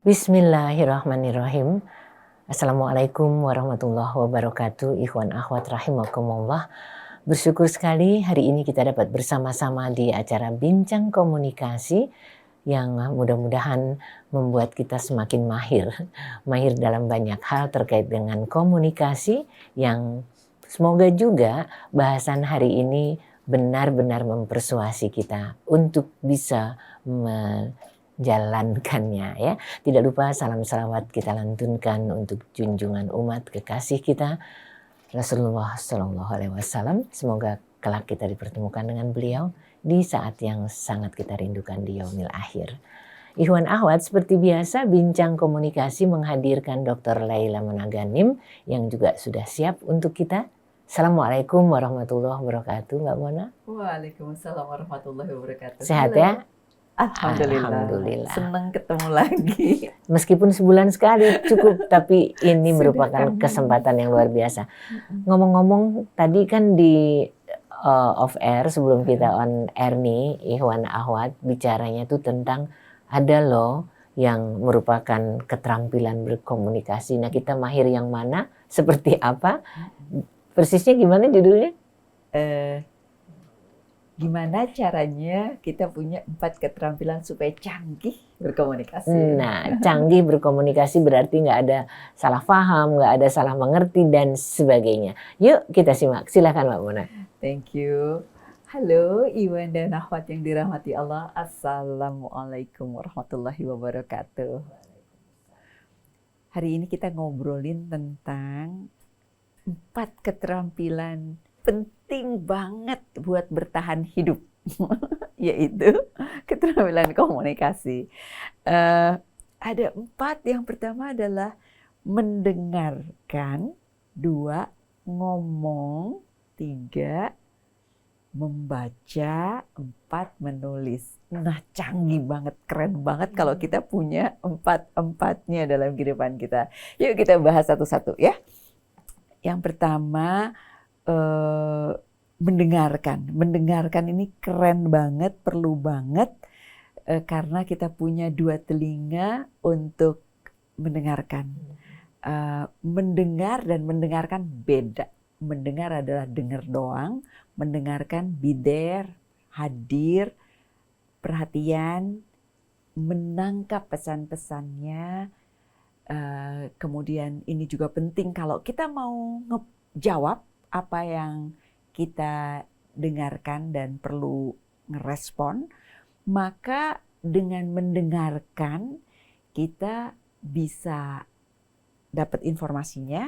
Bismillahirrahmanirrahim. Assalamualaikum warahmatullahi wabarakatuh. Ikhwan akhwat rahimakumullah. Bersyukur sekali hari ini kita dapat bersama-sama di acara Bincang Komunikasi yang mudah-mudahan membuat kita semakin mahir. Mahir dalam banyak hal terkait dengan komunikasi yang semoga juga bahasan hari ini benar-benar mempersuasi kita untuk bisa jalankannya ya. Tidak lupa salam salawat kita lantunkan untuk junjungan umat kekasih kita Rasulullah Shallallahu Alaihi Wasallam. Semoga kelak kita dipertemukan dengan beliau di saat yang sangat kita rindukan di yaumil akhir. Ikhwan Ahwat, seperti biasa Bincang Komunikasi menghadirkan Dr. Laila Monaganim yang juga sudah siap untuk kita. Assalamualaikum warahmatullahi wabarakatuh, Mbak Mona. Waalaikumsalam warahmatullahi wabarakatuh. Sehat Halo. ya? Alhamdulillah. Senang ketemu lagi. Meskipun sebulan sekali cukup, tapi ini merupakan kesempatan yang luar biasa. Ngomong-ngomong, tadi kan di off air sebelum kita on air nih, Ikhwan Ahwat bicaranya tuh tentang ada loh yang merupakan keterampilan berkomunikasi. Nah, kita mahir yang mana? Seperti apa? Persisnya gimana judulnya? Gimana caranya kita punya 4 keterampilan supaya canggih berkomunikasi. Nah, canggih berkomunikasi berarti nggak ada salah paham, nggak ada salah mengerti, dan sebagainya. Yuk kita simak, silakan Mbak Mona. Thank you. Halo Iwan dan Ahwat yang dirahmati Allah. Assalamualaikum warahmatullahi wabarakatuh. Hari ini kita ngobrolin tentang 4 keterampilan penting banget buat bertahan hidup, yaitu keterampilan komunikasi. Ada 4. Yang pertama adalah mendengarkan, 2 ngomong, 3 membaca, 4 menulis. Nah, canggih banget, keren banget kalau kita punya 4-empatnya dalam kehidupan kita. Yuk kita bahas satu-satu ya. Yang pertama, mendengarkan ini keren banget, perlu banget karena kita punya 2 telinga untuk mendengarkan. Mendengar dan mendengarkan beda. Mendengar adalah dengar doang, mendengarkan be there, hadir, perhatian, menangkap pesan-pesannya. Kemudian ini juga penting kalau kita mau ngejawab apa yang kita dengarkan dan perlu ngerespon, maka dengan mendengarkan kita bisa dapat informasinya,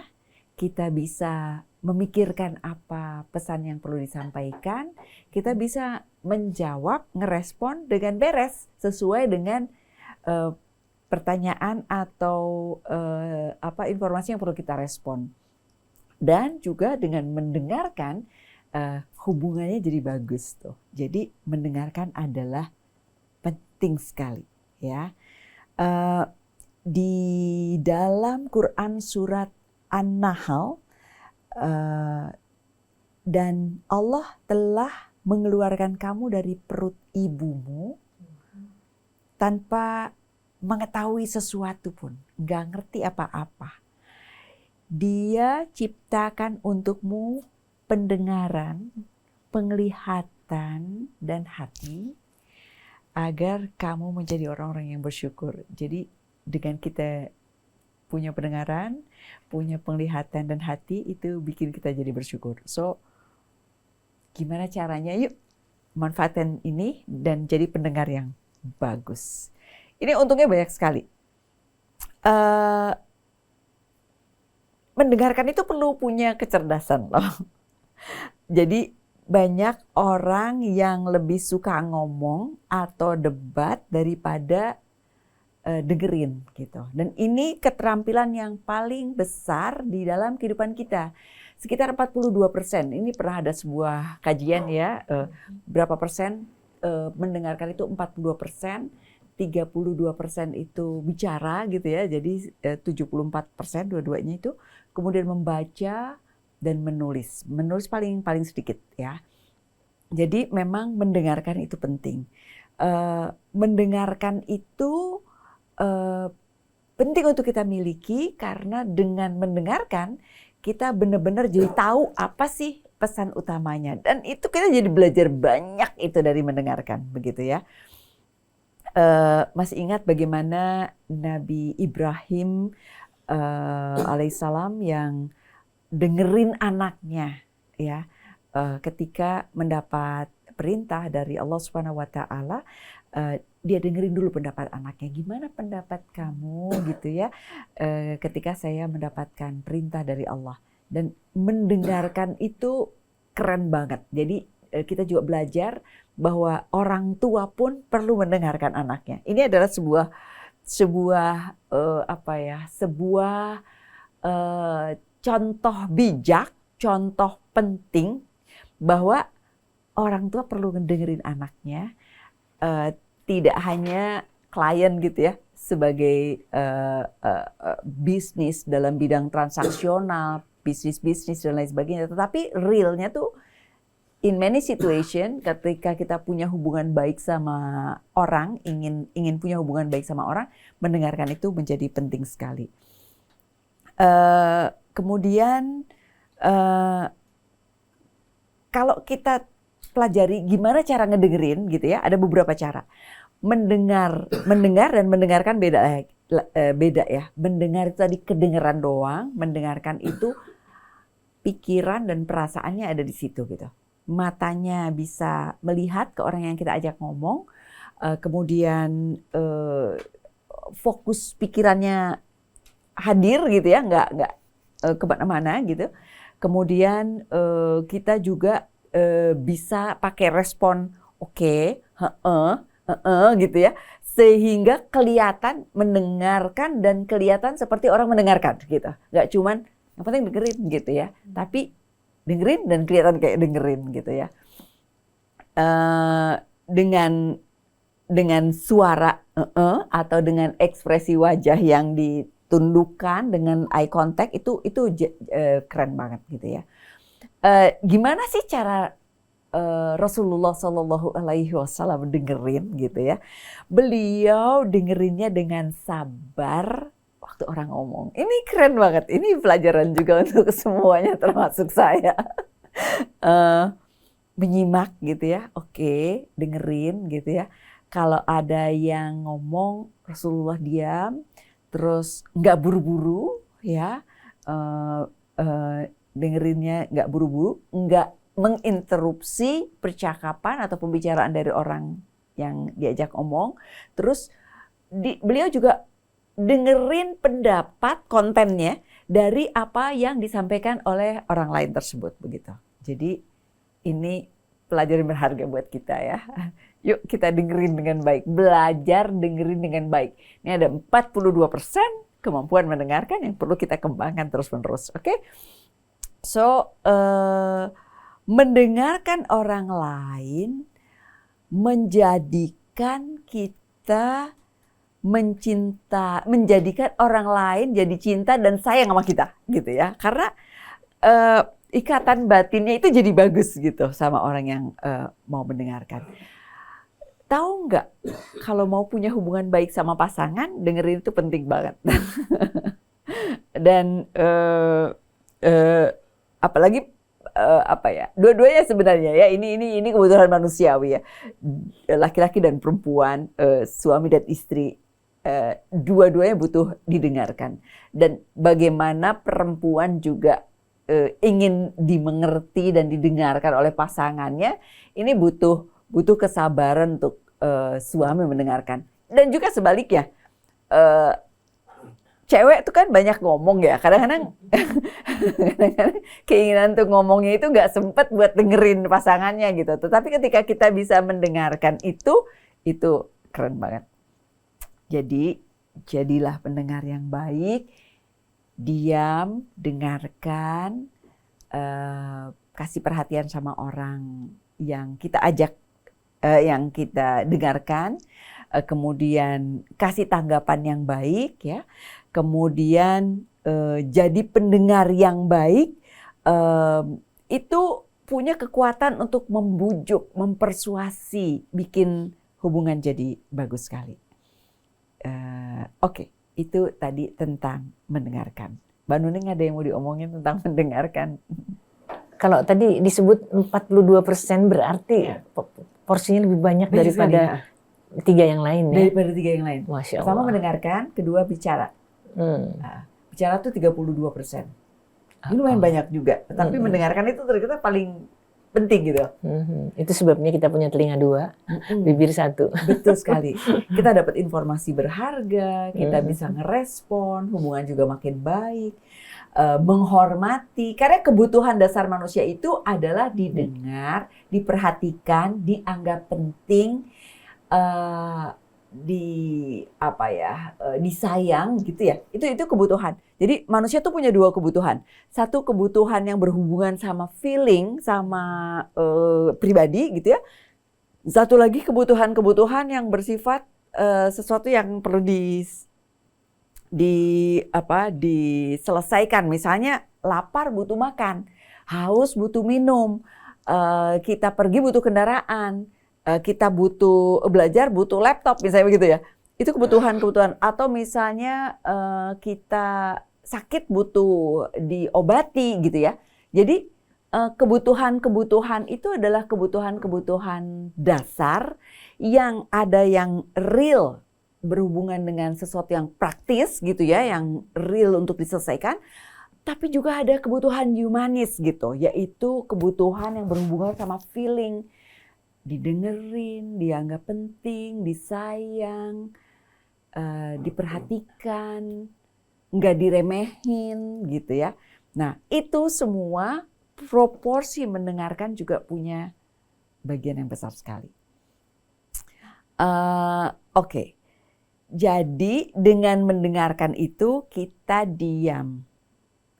kita bisa memikirkan apa pesan yang perlu disampaikan, kita bisa menjawab, ngerespon dengan beres sesuai dengan pertanyaan atau informasi yang perlu kita respon. Dan juga dengan mendengarkan hubungannya jadi bagus tuh. Jadi mendengarkan adalah penting sekali ya. Di dalam Quran surat An-Nahl dan Allah telah mengeluarkan kamu dari perut ibumu tanpa mengetahui sesuatu pun, nggak ngerti apa-apa. Dia ciptakan untukmu pendengaran, penglihatan, dan hati agar kamu menjadi orang-orang yang bersyukur. Jadi dengan kita punya pendengaran, punya penglihatan, dan hati, itu bikin kita jadi bersyukur. So, gimana caranya? Yuk manfaatkan ini dan jadi pendengar yang bagus. Ini untungnya banyak sekali. Mendengarkan itu perlu punya kecerdasan loh. Jadi banyak orang yang lebih suka ngomong atau debat daripada dengerin gitu. Dan ini keterampilan yang paling besar di dalam kehidupan kita. Sekitar 42%. Ini pernah ada sebuah kajian ya, berapa persen mendengarkan itu 42%. 32% itu bicara gitu ya, jadi 74% dua-duanya itu. Kemudian membaca dan menulis. Menulis paling sedikit ya. Jadi memang mendengarkan itu penting. Mendengarkan itu penting untuk kita miliki karena dengan mendengarkan kita benar-benar jadi tahu apa sih pesan utamanya, dan itu kita jadi belajar banyak itu dari mendengarkan, begitu ya. Masih ingat bagaimana Nabi Ibrahim alaihissalam yang dengerin anaknya ya, ketika mendapat perintah dari Allah Subhanahu wa taala, dia dengerin dulu pendapat anaknya. Gimana pendapat kamu gitu ya, ketika saya mendapatkan perintah dari Allah. Dan mendengarkan itu keren banget. Jadi kita juga belajar bahwa orang tua pun perlu mendengarkan anaknya. Ini adalah sebuah contoh bijak, contoh penting bahwa orang tua perlu mendengarin anaknya, tidak hanya klien gitu ya, sebagai bisnis dalam bidang transaksional, bisnis dan lain sebagainya, tetapi realnya tuh in many situation ketika kita punya hubungan baik sama orang, ingin punya hubungan baik sama orang, mendengarkan itu menjadi penting sekali. Kemudian kalau kita pelajari gimana cara ngedengerin gitu ya, ada beberapa cara. Mendengar dan mendengarkan beda ya. Mendengar itu tadi kedengeran doang, mendengarkan itu pikiran dan perasaannya ada di situ gitu. Matanya bisa melihat ke orang yang kita ajak ngomong, kemudian fokus pikirannya hadir gitu ya, nggak kemana-mana gitu. Kemudian kita juga bisa pakai respon oke, gitu ya, sehingga kelihatan mendengarkan dan kelihatan seperti orang mendengarkan gitu. Nggak cuman yang penting dengerin gitu ya, tapi dengerin dan kelihatan kayak dengerin gitu ya. Dengan suara atau dengan ekspresi wajah yang ditundukkan dengan eye contact itu keren banget gitu ya. Gimana sih cara Rasulullah Shallallahu Alaihi Wasallam dengerin gitu ya? Beliau dengerinnya dengan sabar waktu orang ngomong. Ini keren banget. Ini pelajaran juga untuk semuanya, termasuk saya. Menyimak gitu ya. Oke, dengerin gitu ya. Kalau ada yang ngomong, Rasulullah diam, terus nggak buru-buru ya. Dengerinnya nggak buru-buru, nggak menginterupsi percakapan atau pembicaraan dari orang yang diajak omong. Terus beliau juga dengerin pendapat kontennya dari apa yang disampaikan oleh orang lain tersebut begitu. Jadi ini pelajaran berharga buat kita ya. Yuk kita dengerin dengan baik, belajar dengerin dengan baik. Ini ada 42% kemampuan mendengarkan yang perlu kita kembangkan terus-menerus. Oke? So, mendengarkan orang lain menjadikan kita menjadikan orang lain jadi cinta dan sayang sama kita gitu ya, karena ikatan batinnya itu jadi bagus gitu sama orang yang mau mendengarkan. Tahu nggak, kalau mau punya hubungan baik sama pasangan, dengerin itu penting banget. Dan apalagi dua-duanya sebenarnya ya, ini kebutuhan manusiawi ya, laki-laki dan perempuan, suami dan istri, dua-duanya butuh didengarkan. Dan bagaimana perempuan juga ingin dimengerti dan didengarkan oleh pasangannya, ini butuh kesabaran untuk suami mendengarkan. Dan juga sebaliknya, cewek itu kan banyak ngomong ya, kadang-kadang keinginan untuk ngomongnya itu nggak sempet buat dengerin pasangannya gitu. Tetapi ketika kita bisa mendengarkan itu keren banget. Jadi jadilah pendengar yang baik, diam, dengarkan, kasih perhatian sama orang yang kita ajak, yang kita dengarkan, kemudian kasih tanggapan yang baik ya, kemudian jadi pendengar yang baik, itu punya kekuatan untuk membujuk, mempersuasi, bikin hubungan jadi bagus sekali. Oke. Itu tadi tentang mendengarkan. Mbak Nuning ada yang mau diomongin tentang mendengarkan? Kalau tadi disebut 42% berarti porsinya lebih banyak daripada 3 yang lain ya? Daripada 3 yang lain. Masya Allah. Pertama mendengarkan, kedua bicara. Nah, bicara tuh 32%. Ini lumayan banyak juga. Tapi mendengarkan itu ternyata paling penting gitu. Itu sebabnya kita punya telinga 2, bibir 1. Betul sekali. Kita dapat informasi berharga, kita bisa ngerespon, hubungan juga makin baik. Menghormati, karena kebutuhan dasar manusia itu adalah didengar, diperhatikan, dianggap penting, disayang gitu ya. Itu kebutuhan. Jadi manusia tuh punya 2 kebutuhan. Satu kebutuhan yang berhubungan sama feeling, sama pribadi gitu ya. Satu lagi kebutuhan yang bersifat sesuatu yang perlu diselesaikan. Misalnya lapar butuh makan, haus butuh minum, kita pergi butuh kendaraan, kita butuh belajar butuh laptop misalnya begitu ya. Itu kebutuhan-kebutuhan. Atau misalnya kita sakit butuh diobati gitu ya. Jadi kebutuhan-kebutuhan itu adalah kebutuhan-kebutuhan dasar yang ada yang real, berhubungan dengan sesuatu yang praktis gitu ya, yang real untuk diselesaikan. Tapi juga ada kebutuhan humanis gitu, yaitu kebutuhan yang berhubungan sama feeling. Didengerin, dianggap penting, disayang, diperhatikan, nggak diremehin gitu ya. Nah itu semua proporsi mendengarkan juga punya bagian yang besar sekali. Oke. Jadi dengan mendengarkan itu kita diam,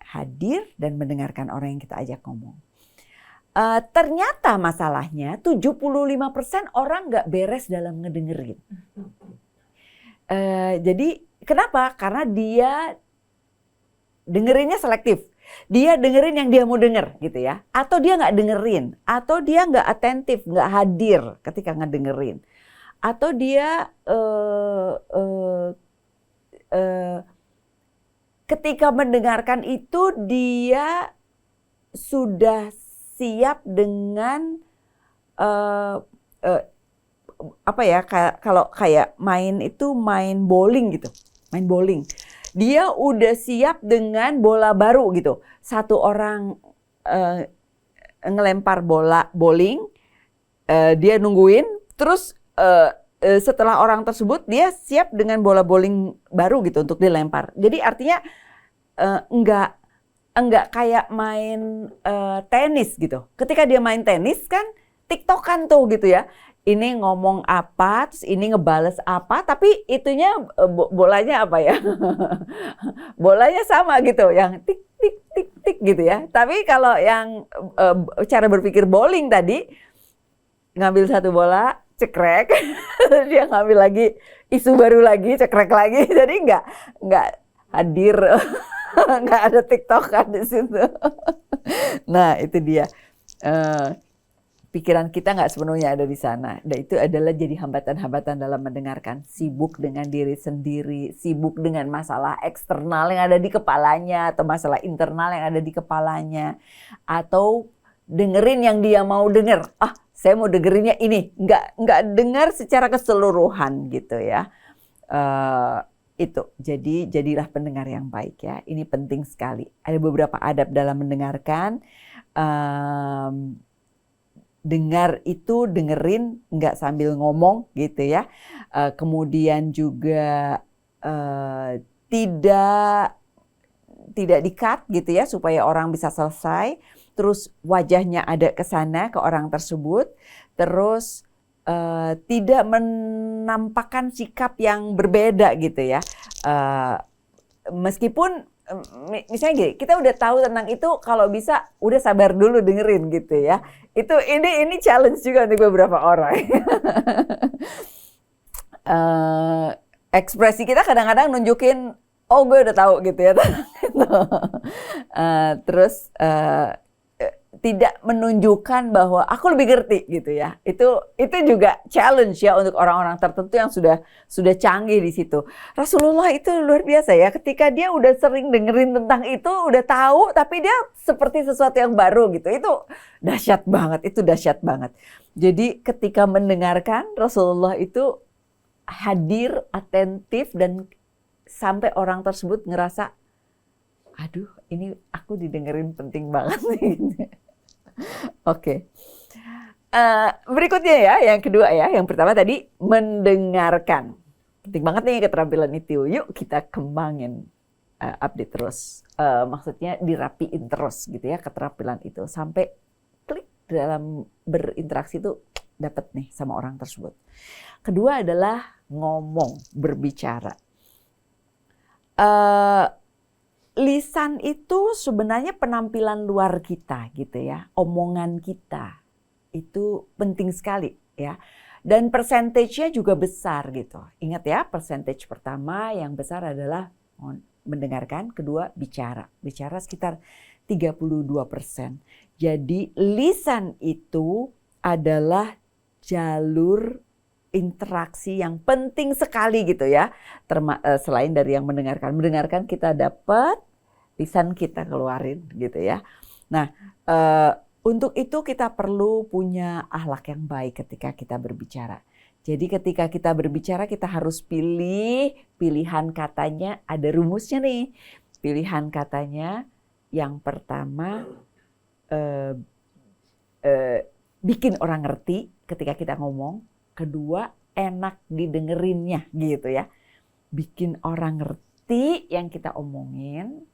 hadir dan mendengarkan orang yang kita ajak ngomong. Ternyata masalahnya 75% orang nggak beres dalam ngedengerin. Jadi kenapa? Karena dia dengerinnya selektif. Dia dengerin yang dia mau denger gitu ya. Atau dia nggak dengerin. Atau dia nggak atentif, nggak hadir ketika ngedengerin. Atau dia ketika mendengarkan itu dia sudah siap dengan kalau kayak main bowling gitu, main bowling. Dia udah siap dengan bola baru gitu. Satu orang ngelempar bola bowling, dia nungguin, terus setelah orang tersebut dia siap dengan bola bowling baru gitu untuk dilempar. Jadi artinya enggak kayak main tenis gitu. Ketika dia main tenis kan tiktokan tuh gitu ya. Ini ngomong apa, terus ini ngebales apa, tapi itunya bolanya apa ya? Bolanya sama gitu, yang tik tik tik tik gitu ya. Tapi kalau yang cara berpikir bowling tadi, ngambil satu bola, cekrek, dia ngambil lagi isu baru lagi, cekrek lagi, jadi nggak hadir, nggak ada tiktokan di situ. Nah itu dia. Pikiran kita nggak sepenuhnya ada di sana. Dan itu adalah jadi hambatan-hambatan dalam mendengarkan. Sibuk dengan diri sendiri, sibuk dengan masalah eksternal yang ada di kepalanya, atau masalah internal yang ada di kepalanya. Atau dengerin yang dia mau denger. Saya mau dengerinnya ini. Nggak dengar secara keseluruhan gitu ya. Itu. Jadi jadilah pendengar yang baik ya. Ini penting sekali. Ada beberapa adab dalam mendengarkan. Dengar itu dengerin nggak sambil ngomong gitu ya. Kemudian juga tidak di-cut gitu ya supaya orang bisa selesai. Terus wajahnya ada ke sana ke orang tersebut. Terus tidak menampakkan sikap yang berbeda gitu ya. Meskipun misalnya gini, kita udah tahu tentang itu, kalau bisa udah sabar dulu dengerin gitu ya. Ini challenge juga untuk beberapa orang. Ekspresi kita kadang-kadang nunjukin, gue udah tahu gitu ya. Terus tidak menunjukkan bahwa aku lebih ngerti gitu ya. Itu juga challenge ya untuk orang-orang tertentu yang sudah canggih di situ. Rasulullah itu luar biasa ya, ketika dia udah sering dengerin tentang itu, udah tahu, tapi dia seperti sesuatu yang baru gitu. Itu dahsyat banget. Jadi ketika mendengarkan, Rasulullah itu hadir, atentif, dan sampai orang tersebut ngerasa, aduh ini aku didengerin penting banget nih. Oke. Berikutnya ya, yang kedua ya. Yang pertama tadi mendengarkan. Penting banget nih keterampilan itu. Yuk kita kembangin, update terus. Maksudnya dirapiin terus gitu ya keterampilan itu. Sampai klik dalam berinteraksi itu dapat nih sama orang tersebut. Kedua adalah ngomong, berbicara. Lisan itu sebenarnya penampilan luar kita gitu ya, omongan kita itu penting sekali ya, dan persentasenya juga besar gitu. Ingat ya, persentage pertama yang besar adalah mendengarkan, kedua bicara sekitar 32%. Jadi lisan itu adalah jalur interaksi yang penting sekali gitu ya. Selain dari yang mendengarkan kita dapat, lisan kita keluarin gitu ya. Nah, untuk itu kita perlu punya akhlak yang baik ketika kita berbicara. Jadi ketika kita berbicara kita harus pilih pilihan katanya, ada rumusnya nih. Pilihan katanya yang pertama bikin orang ngerti ketika kita ngomong. Kedua, enak didengerinnya gitu ya. Bikin orang ngerti yang kita omongin.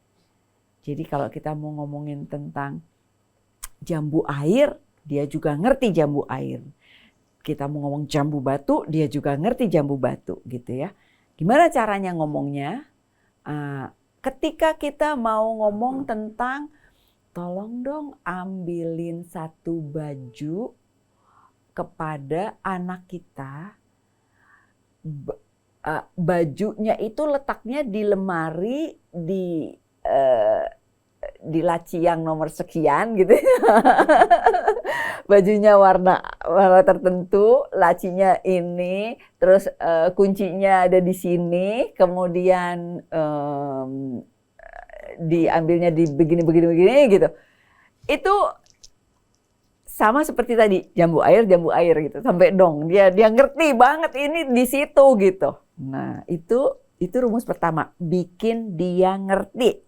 Jadi kalau kita mau ngomongin tentang jambu air, dia juga ngerti jambu air. Kita mau ngomong jambu batu, dia juga ngerti jambu batu gitu ya. Gimana caranya ngomongnya? Ketika kita mau ngomong tentang, tolong dong ambilin satu baju kepada anak kita, bajunya itu letaknya di lemari di laci yang nomor sekian gitu. Bajunya warna tertentu, lacinya ini, terus kuncinya ada di sini, kemudian diambilnya di begini gitu. Itu sama seperti tadi, jambu air gitu. Sampai dong, dia ngerti banget ini di situ gitu. Nah, itu rumus pertama, bikin dia ngerti.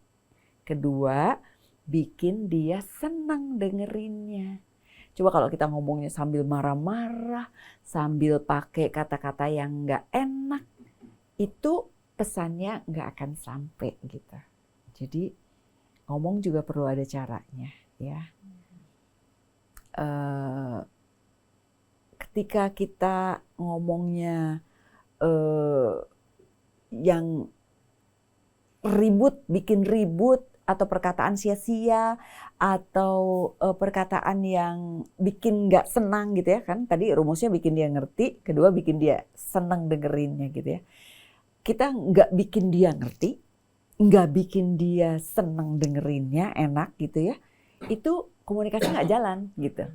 Kedua, bikin dia senang dengerinnya. Coba kalau kita ngomongnya sambil marah-marah, sambil pakai kata-kata yang nggak enak, itu pesannya nggak akan sampai gitu. Jadi ngomong juga perlu ada caranya ya. Ketika kita ngomongnya yang ribut, bikin ribut, atau perkataan sia-sia, atau perkataan yang bikin nggak senang gitu ya kan. Tadi rumusnya bikin dia ngerti, kedua bikin dia senang dengerinnya gitu ya. Kita nggak bikin dia ngerti, nggak bikin dia senang dengerinnya, enak gitu ya. Itu komunikasi nggak jalan gitu.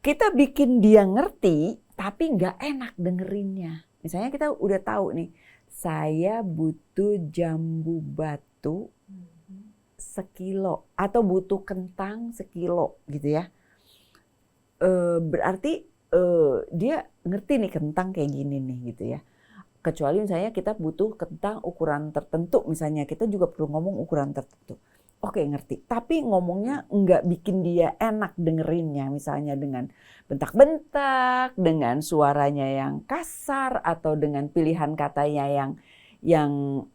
Kita bikin dia ngerti tapi nggak enak dengerinnya. Misalnya kita udah tahu nih, saya butuh jambu batu 1 kilo atau butuh kentang 1 kilo gitu ya. Berarti dia ngerti nih kentang kayak gini nih gitu ya. Kecuali misalnya kita butuh kentang ukuran tertentu, misalnya kita juga perlu ngomong ukuran tertentu. Oke, ngerti. Tapi ngomongnya nggak bikin dia enak dengerinnya. Misalnya dengan bentak-bentak, dengan suaranya yang kasar, atau dengan pilihan katanya yang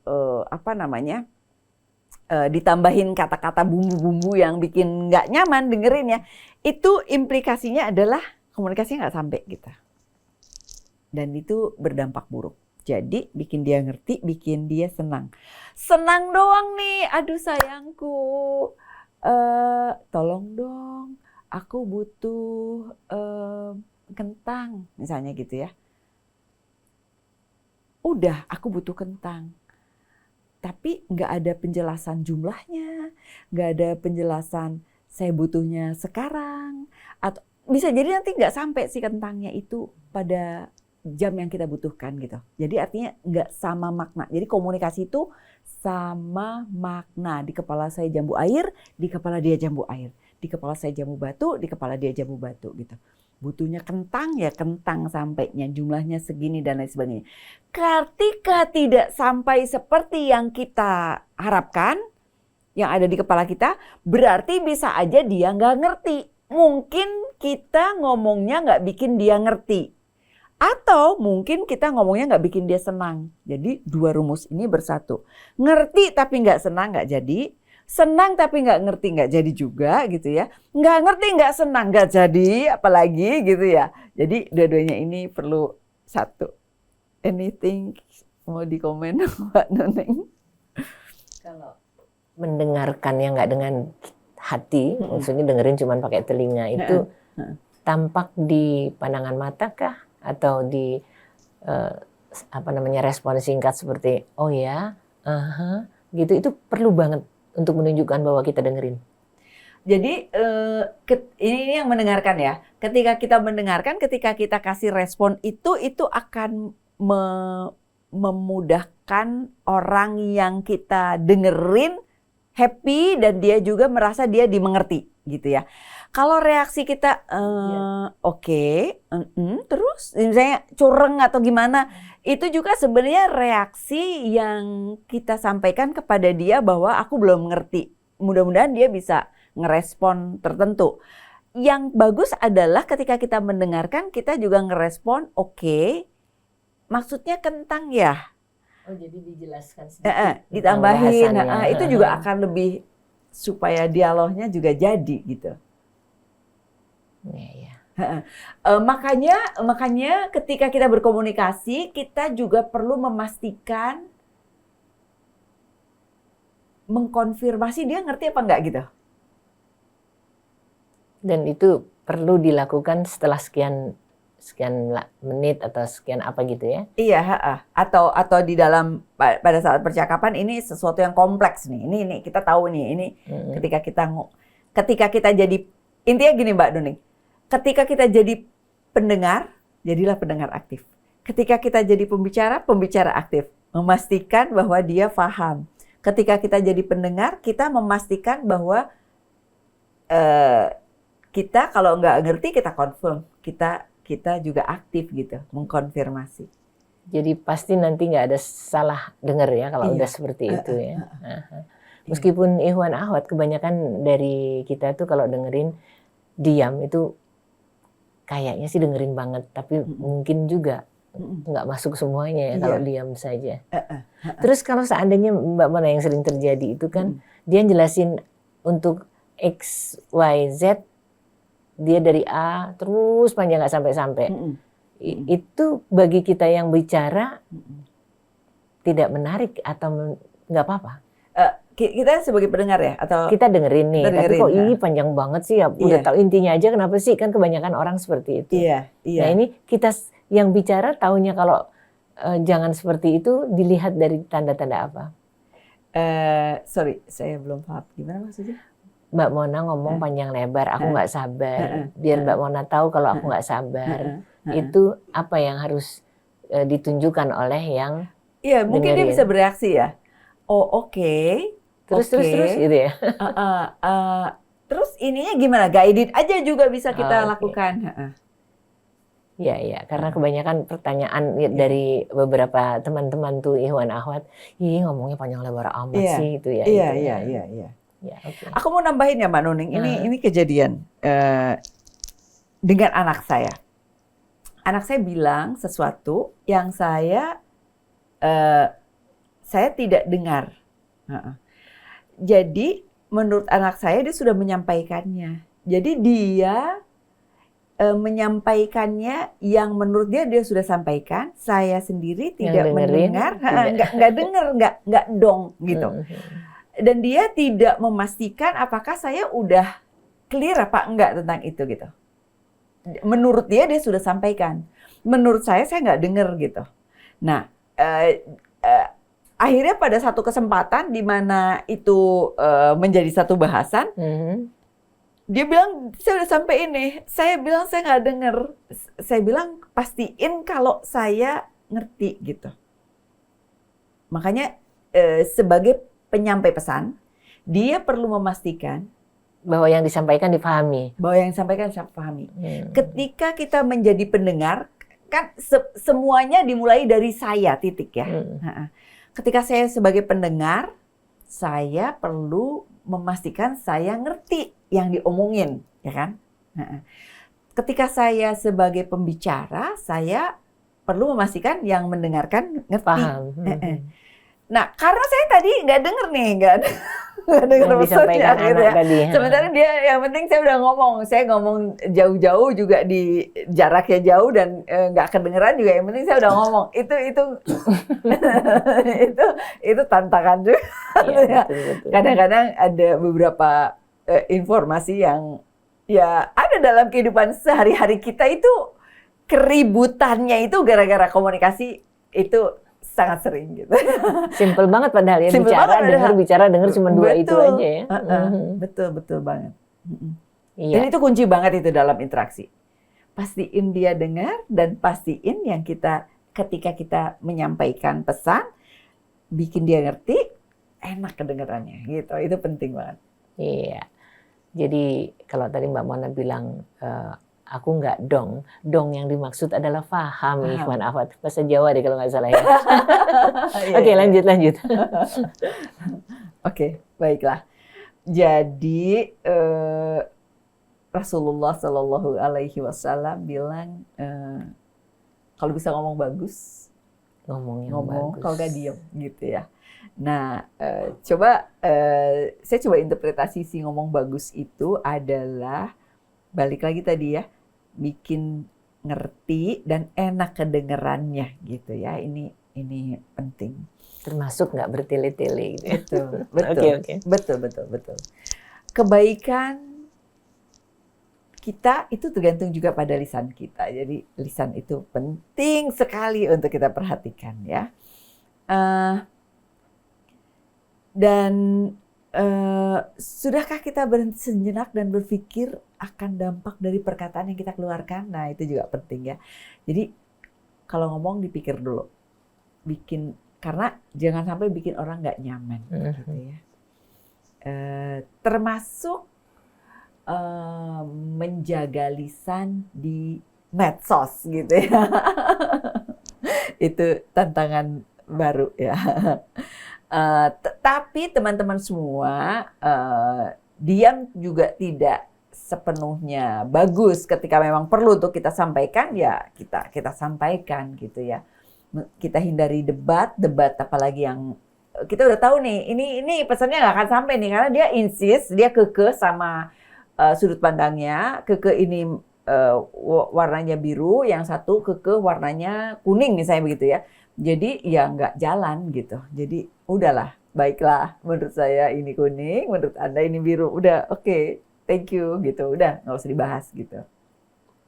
ditambahin kata-kata bumbu-bumbu yang bikin nggak nyaman dengerinnya. Itu implikasinya adalah komunikasi nggak sampai gitu. Dan itu berdampak buruk. Jadi bikin dia ngerti, bikin dia senang. Senang doang nih, aduh sayangku, tolong dong, aku butuh kentang, misalnya gitu ya. Udah, aku butuh kentang. Tapi nggak ada penjelasan jumlahnya, nggak ada penjelasan saya butuhnya sekarang, atau bisa jadi nanti nggak sampai si kentangnya itu pada jam yang kita butuhkan gitu. Jadi artinya nggak sama makna. Jadi komunikasi itu sama makna. Di kepala saya jambu air, di kepala dia jambu air. Di kepala saya jambu batu, di kepala dia jambu batu gitu. Butuhnya kentang ya kentang sampainya, jumlahnya segini dan lain sebagainya. Ketika tidak sampai seperti yang kita harapkan, yang ada di kepala kita, berarti bisa aja dia nggak ngerti. Mungkin kita ngomongnya nggak bikin dia ngerti. Atau mungkin kita ngomongnya nggak bikin dia senang. Jadi dua rumus ini bersatu. Ngerti tapi nggak senang nggak jadi. Senang tapi nggak ngerti nggak jadi juga gitu ya. Nggak ngerti nggak senang nggak jadi apalagi gitu ya. Jadi dua-duanya ini perlu satu. Anything mau dikomen Mbak Nuneng? Kalau mendengarkan yang nggak dengan hati, maksudnya dengerin cuma pakai telinga itu tampak di pandangan mata kah? Atau di respon singkat seperti oh ya, gitu, itu perlu banget untuk menunjukkan bahwa kita dengerin. Jadi ini yang mendengarkan ya. Ketika kita mendengarkan, ketika kita kasih respon itu akan memudahkan orang yang kita dengerin happy dan dia juga merasa dia dimengerti gitu ya. Kalau reaksi kita oke, terus misalnya cureng atau gimana, itu juga sebenarnya reaksi yang kita sampaikan kepada dia bahwa aku belum mengerti. Mudah-mudahan dia bisa ngerespon tertentu. Yang bagus adalah ketika kita mendengarkan, kita juga ngerespon oke, maksudnya kentang ya. Oh jadi dijelaskan sedikit. Ditambahin, itu juga akan lebih supaya dialognya juga jadi gitu. Ya. Makanya ketika kita berkomunikasi, kita juga perlu memastikan, mengkonfirmasi dia ngerti apa enggak gitu. Dan itu perlu dilakukan setelah sekian menit atau sekian apa gitu ya? Iya, atau di dalam pada saat percakapan ini sesuatu yang kompleks nih. Ini kita tahu nih, ini ketika kita jadi, intinya gini Mbak Nuning, ketika kita jadi pendengar, jadilah pendengar aktif. Ketika kita jadi pembicara aktif, memastikan bahwa dia paham. Ketika kita jadi pendengar, kita memastikan bahwa kita kalau nggak ngerti kita confirm, kita juga aktif gitu, mengkonfirmasi. Jadi pasti nanti nggak ada salah dengar ya kalau udah seperti itu ya. Meskipun ikhwan akhwat kebanyakan dari kita tuh kalau dengerin diam itu kayaknya sih dengerin banget, tapi mungkin juga nggak masuk semuanya ya kalau diam saja. Terus kalau seandainya Mbak Mona yang sering terjadi itu kan dia jelasin untuk X, Y, Z, dia dari A terus panjang nggak sampai-sampai. Itu bagi kita yang bicara tidak menarik atau nggak apa-apa? Kita sebagai pendengar ya? Atau kita dengerin nih, tapi kok ini panjang banget sih ya, udah tahu intinya aja kenapa sih, kan kebanyakan orang seperti itu. Nah ini kita yang bicara taunya kalau jangan seperti itu, dilihat dari tanda-tanda apa? Sorry, saya belum paham. Gimana maksudnya? Mbak Mona ngomong panjang lebar, aku nggak sabar. Biar Mbak Mona tahu kalau aku nggak sabar. Itu apa yang harus ditunjukkan oleh yang Iya, mungkin dia bisa bereaksi ya. Oh oke. Terus gitu ya. Terus ininya gimana? Guided aja juga bisa kita lakukan. Iya, karena kebanyakan pertanyaan dari beberapa teman-teman tuh ikhwan akhwat, ngomongnya panjang lebar amat sih itu ya. Iya. Ya, okay. Aku mau nambahin ya Mbak Nuning, ini kejadian dengan anak saya. Anak saya bilang sesuatu yang saya tidak dengar. Jadi menurut anak saya dia sudah menyampaikannya. Jadi dia menyampaikannya yang menurut dia sudah sampaikan. Saya sendiri tidak mendengar, nggak dengar, nggak dong gitu. Dan dia tidak memastikan apakah saya udah clear apa enggak tentang itu gitu. Menurut dia sudah sampaikan. Menurut saya nggak dengar gitu. Nah, akhirnya pada satu kesempatan di mana itu menjadi satu bahasan, Dia bilang, saya udah sampai ini. Saya bilang, saya nggak dengar. Saya bilang, pastiin kalau saya ngerti gitu. Makanya sebagai penyampai pesan, dia perlu memastikan bahwa yang disampaikan dipahami. bahwa yang disampaikan saya pahami. Ketika kita menjadi pendengar, kan semuanya dimulai dari saya, titik ya. Ketika saya sebagai pendengar, saya perlu memastikan saya ngerti yang diomongin, ya kan? Ketika saya sebagai pembicara, saya perlu memastikan yang mendengarkan ngerti. Paham. Nah, karena saya tadi nggak denger nih, nggak denger Yang disampaikan maksudnya, gitu anak ya. tadi. Sementara dia, yang penting saya udah ngomong. Saya ngomong jauh-jauh juga di jaraknya jauh dan nggak kedengeran juga. Yang penting saya udah ngomong. Itu tantangan juga. Iya, betul. Kadang-kadang ada beberapa informasi yang ya ada dalam kehidupan sehari-hari kita itu keributannya itu gara-gara komunikasi itu sangat sering gitu. Simpel banget padahal ya, Simple bicara dengar cuma dua itu Betul. aja ya. Betul banget. Iya. Dan itu kunci banget itu dalam interaksi. Pastiin dia dengar dan pastiin yang ketika kita menyampaikan pesan bikin dia ngerti, enak kedengarannya gitu. Itu penting banget. Iya. Jadi kalau tadi Mbak Mona bilang aku nggak dong yang dimaksud adalah faham. Ikhwan Akhwat, bahasa Jawa deh kalau nggak salah ya. Oke, lanjut. Oke, baiklah. Jadi Rasulullah Shallallahu Alaihi Wasallam bilang kalau bisa ngomong bagus, Ngomong bagus. kalau nggak diem gitu ya. Nah, saya coba interpretasi si ngomong bagus itu adalah balik lagi tadi ya, bikin ngerti dan enak kedengerannya gitu ya. Ini penting. Termasuk nggak bertele-tele gitu. Betul. Oke. Betul. Kebaikan kita itu tergantung juga pada lisan kita. Jadi lisan itu penting sekali untuk kita perhatikan ya. Dan sudahkah kita berhenti sejenak dan berpikir akan dampak dari perkataan yang kita keluarkan? Nah, itu juga penting ya. Jadi kalau ngomong dipikir dulu. Karena jangan sampai bikin orang nggak nyaman gitu ya. Termasuk menjaga lisan di medsos gitu ya. Itu tantangan baru ya. Tapi teman-teman semua, diam juga tidak sepenuhnya bagus. Ketika memang perlu untuk kita sampaikan, ya kita sampaikan gitu ya. Kita hindari debat apalagi yang kita udah tahu nih, ini pesannya nggak akan sampai nih karena dia insist, dia kekeh sama sudut pandangnya, kekeh ini warnanya biru, yang satu kekeh warnanya kuning misalnya begitu ya. Jadi ya nggak jalan gitu. Jadi udahlah, baiklah, menurut saya ini kuning, menurut Anda ini biru. Udah, oke, thank you gitu. Udah, nggak usah dibahas gitu.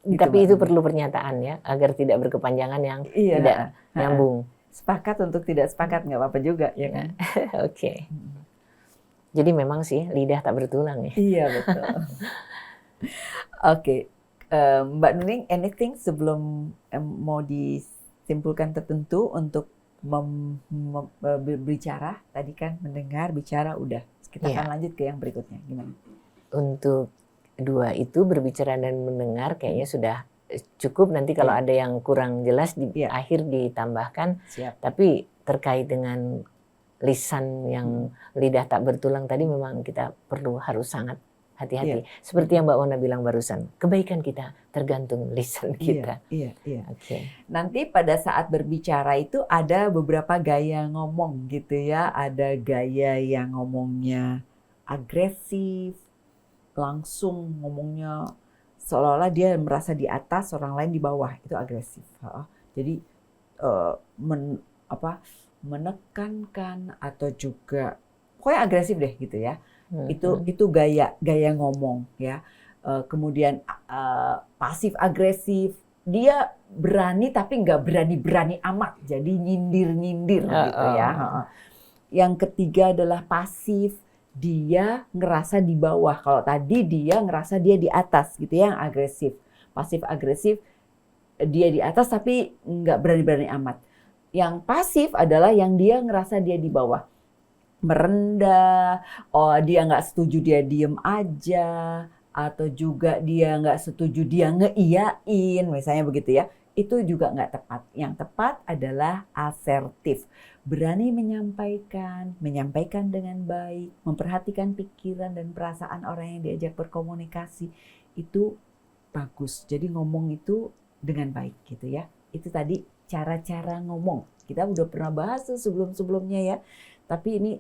Tapi itu perlu pernyataan ya, agar tidak berkepanjangan yang tidak nyambung. Sepakat untuk tidak sepakat nggak apa-apa juga, ya kan? Oke. Jadi memang sih lidah tak bertulang ya. Iya, betul. Oke, Mbak Nuning, anything sebelum mau disimpulkan tertentu untuk berbicara? Tadi kan mendengar, bicara, udah. Kita akan lanjut ke yang berikutnya. Gimana? Untuk dua itu, berbicara dan mendengar, kayaknya sudah cukup. Nanti kalau ada yang kurang jelas di akhir ditambahkan. Siap. Tapi terkait dengan lisan yang lidah tak bertulang tadi, memang kita harus sangat hati-hati. Seperti yang Mbak Mona bilang barusan, kebaikan kita tergantung lisan kita. Iya. Oke. Nanti pada saat berbicara itu ada beberapa gaya ngomong gitu ya. Ada gaya yang ngomongnya agresif, langsung ngomongnya seolah-olah dia merasa di atas, orang lain di bawah, itu agresif. Jadi menekankan atau juga pokoknya agresif deh gitu ya. Itu gaya ngomong ya. Kemudian pasif agresif, dia berani tapi nggak berani amat, jadi nyindir gitu ya. Yang ketiga adalah pasif, dia ngerasa di bawah. Kalau tadi dia ngerasa dia di atas gitu ya, yang agresif. Pasif agresif, dia di atas tapi nggak berani-berani amat. Yang pasif adalah yang dia ngerasa dia di bawah. Merendah, oh dia nggak setuju dia diem aja, atau juga dia nggak setuju dia ngeiyain, misalnya begitu ya. Itu juga nggak tepat. Yang tepat adalah asertif. Berani menyampaikan dengan baik, memperhatikan pikiran dan perasaan orang yang diajak berkomunikasi. Itu bagus. Jadi ngomong itu dengan baik gitu ya. Itu tadi cara-cara ngomong. Kita udah pernah bahas sebelum-sebelumnya ya. Tapi ini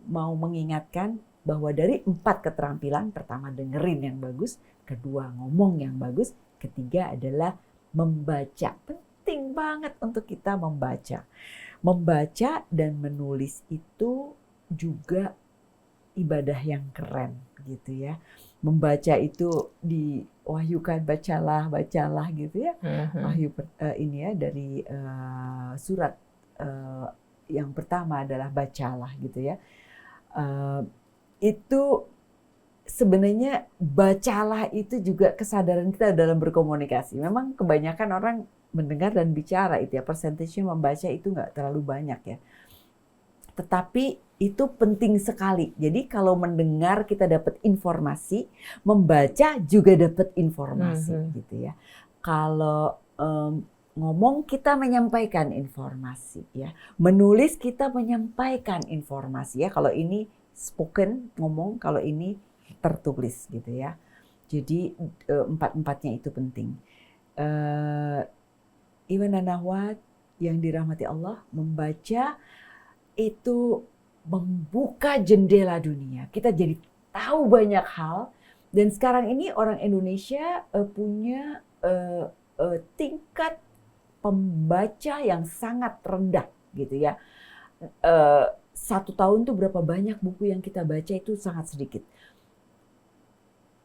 mau mengingatkan bahwa dari 4 keterampilan, pertama dengerin yang bagus, kedua ngomong yang bagus, ketiga adalah membaca. Penting banget untuk kita membaca. Membaca dan menulis itu juga ibadah yang keren gitu ya. Membaca itu diwahyukan bacalah gitu ya. Wahyu ini ya dari surat yang pertama adalah bacalah gitu ya. Itu sebenarnya bacalah itu juga kesadaran kita dalam berkomunikasi. Memang kebanyakan orang mendengar dan bicara itu ya, persentasenya membaca itu nggak terlalu banyak ya. Tetapi itu penting sekali. Jadi kalau mendengar kita dapat informasi, membaca juga dapat informasi gitu ya. Kalau ngomong kita menyampaikan informasi ya. Menulis kita menyampaikan informasi ya. Kalau ini spoken ngomong, kalau ini tertulis gitu ya. Jadi 4-4-nya itu penting. Iwan dan Ahwat yang dirahmati Allah, membaca itu membuka jendela dunia. Kita jadi tahu banyak hal. Dan sekarang ini orang Indonesia punya tingkat pembaca yang sangat rendah gitu ya. 1 tahun tuh berapa banyak buku yang kita baca itu sangat sedikit.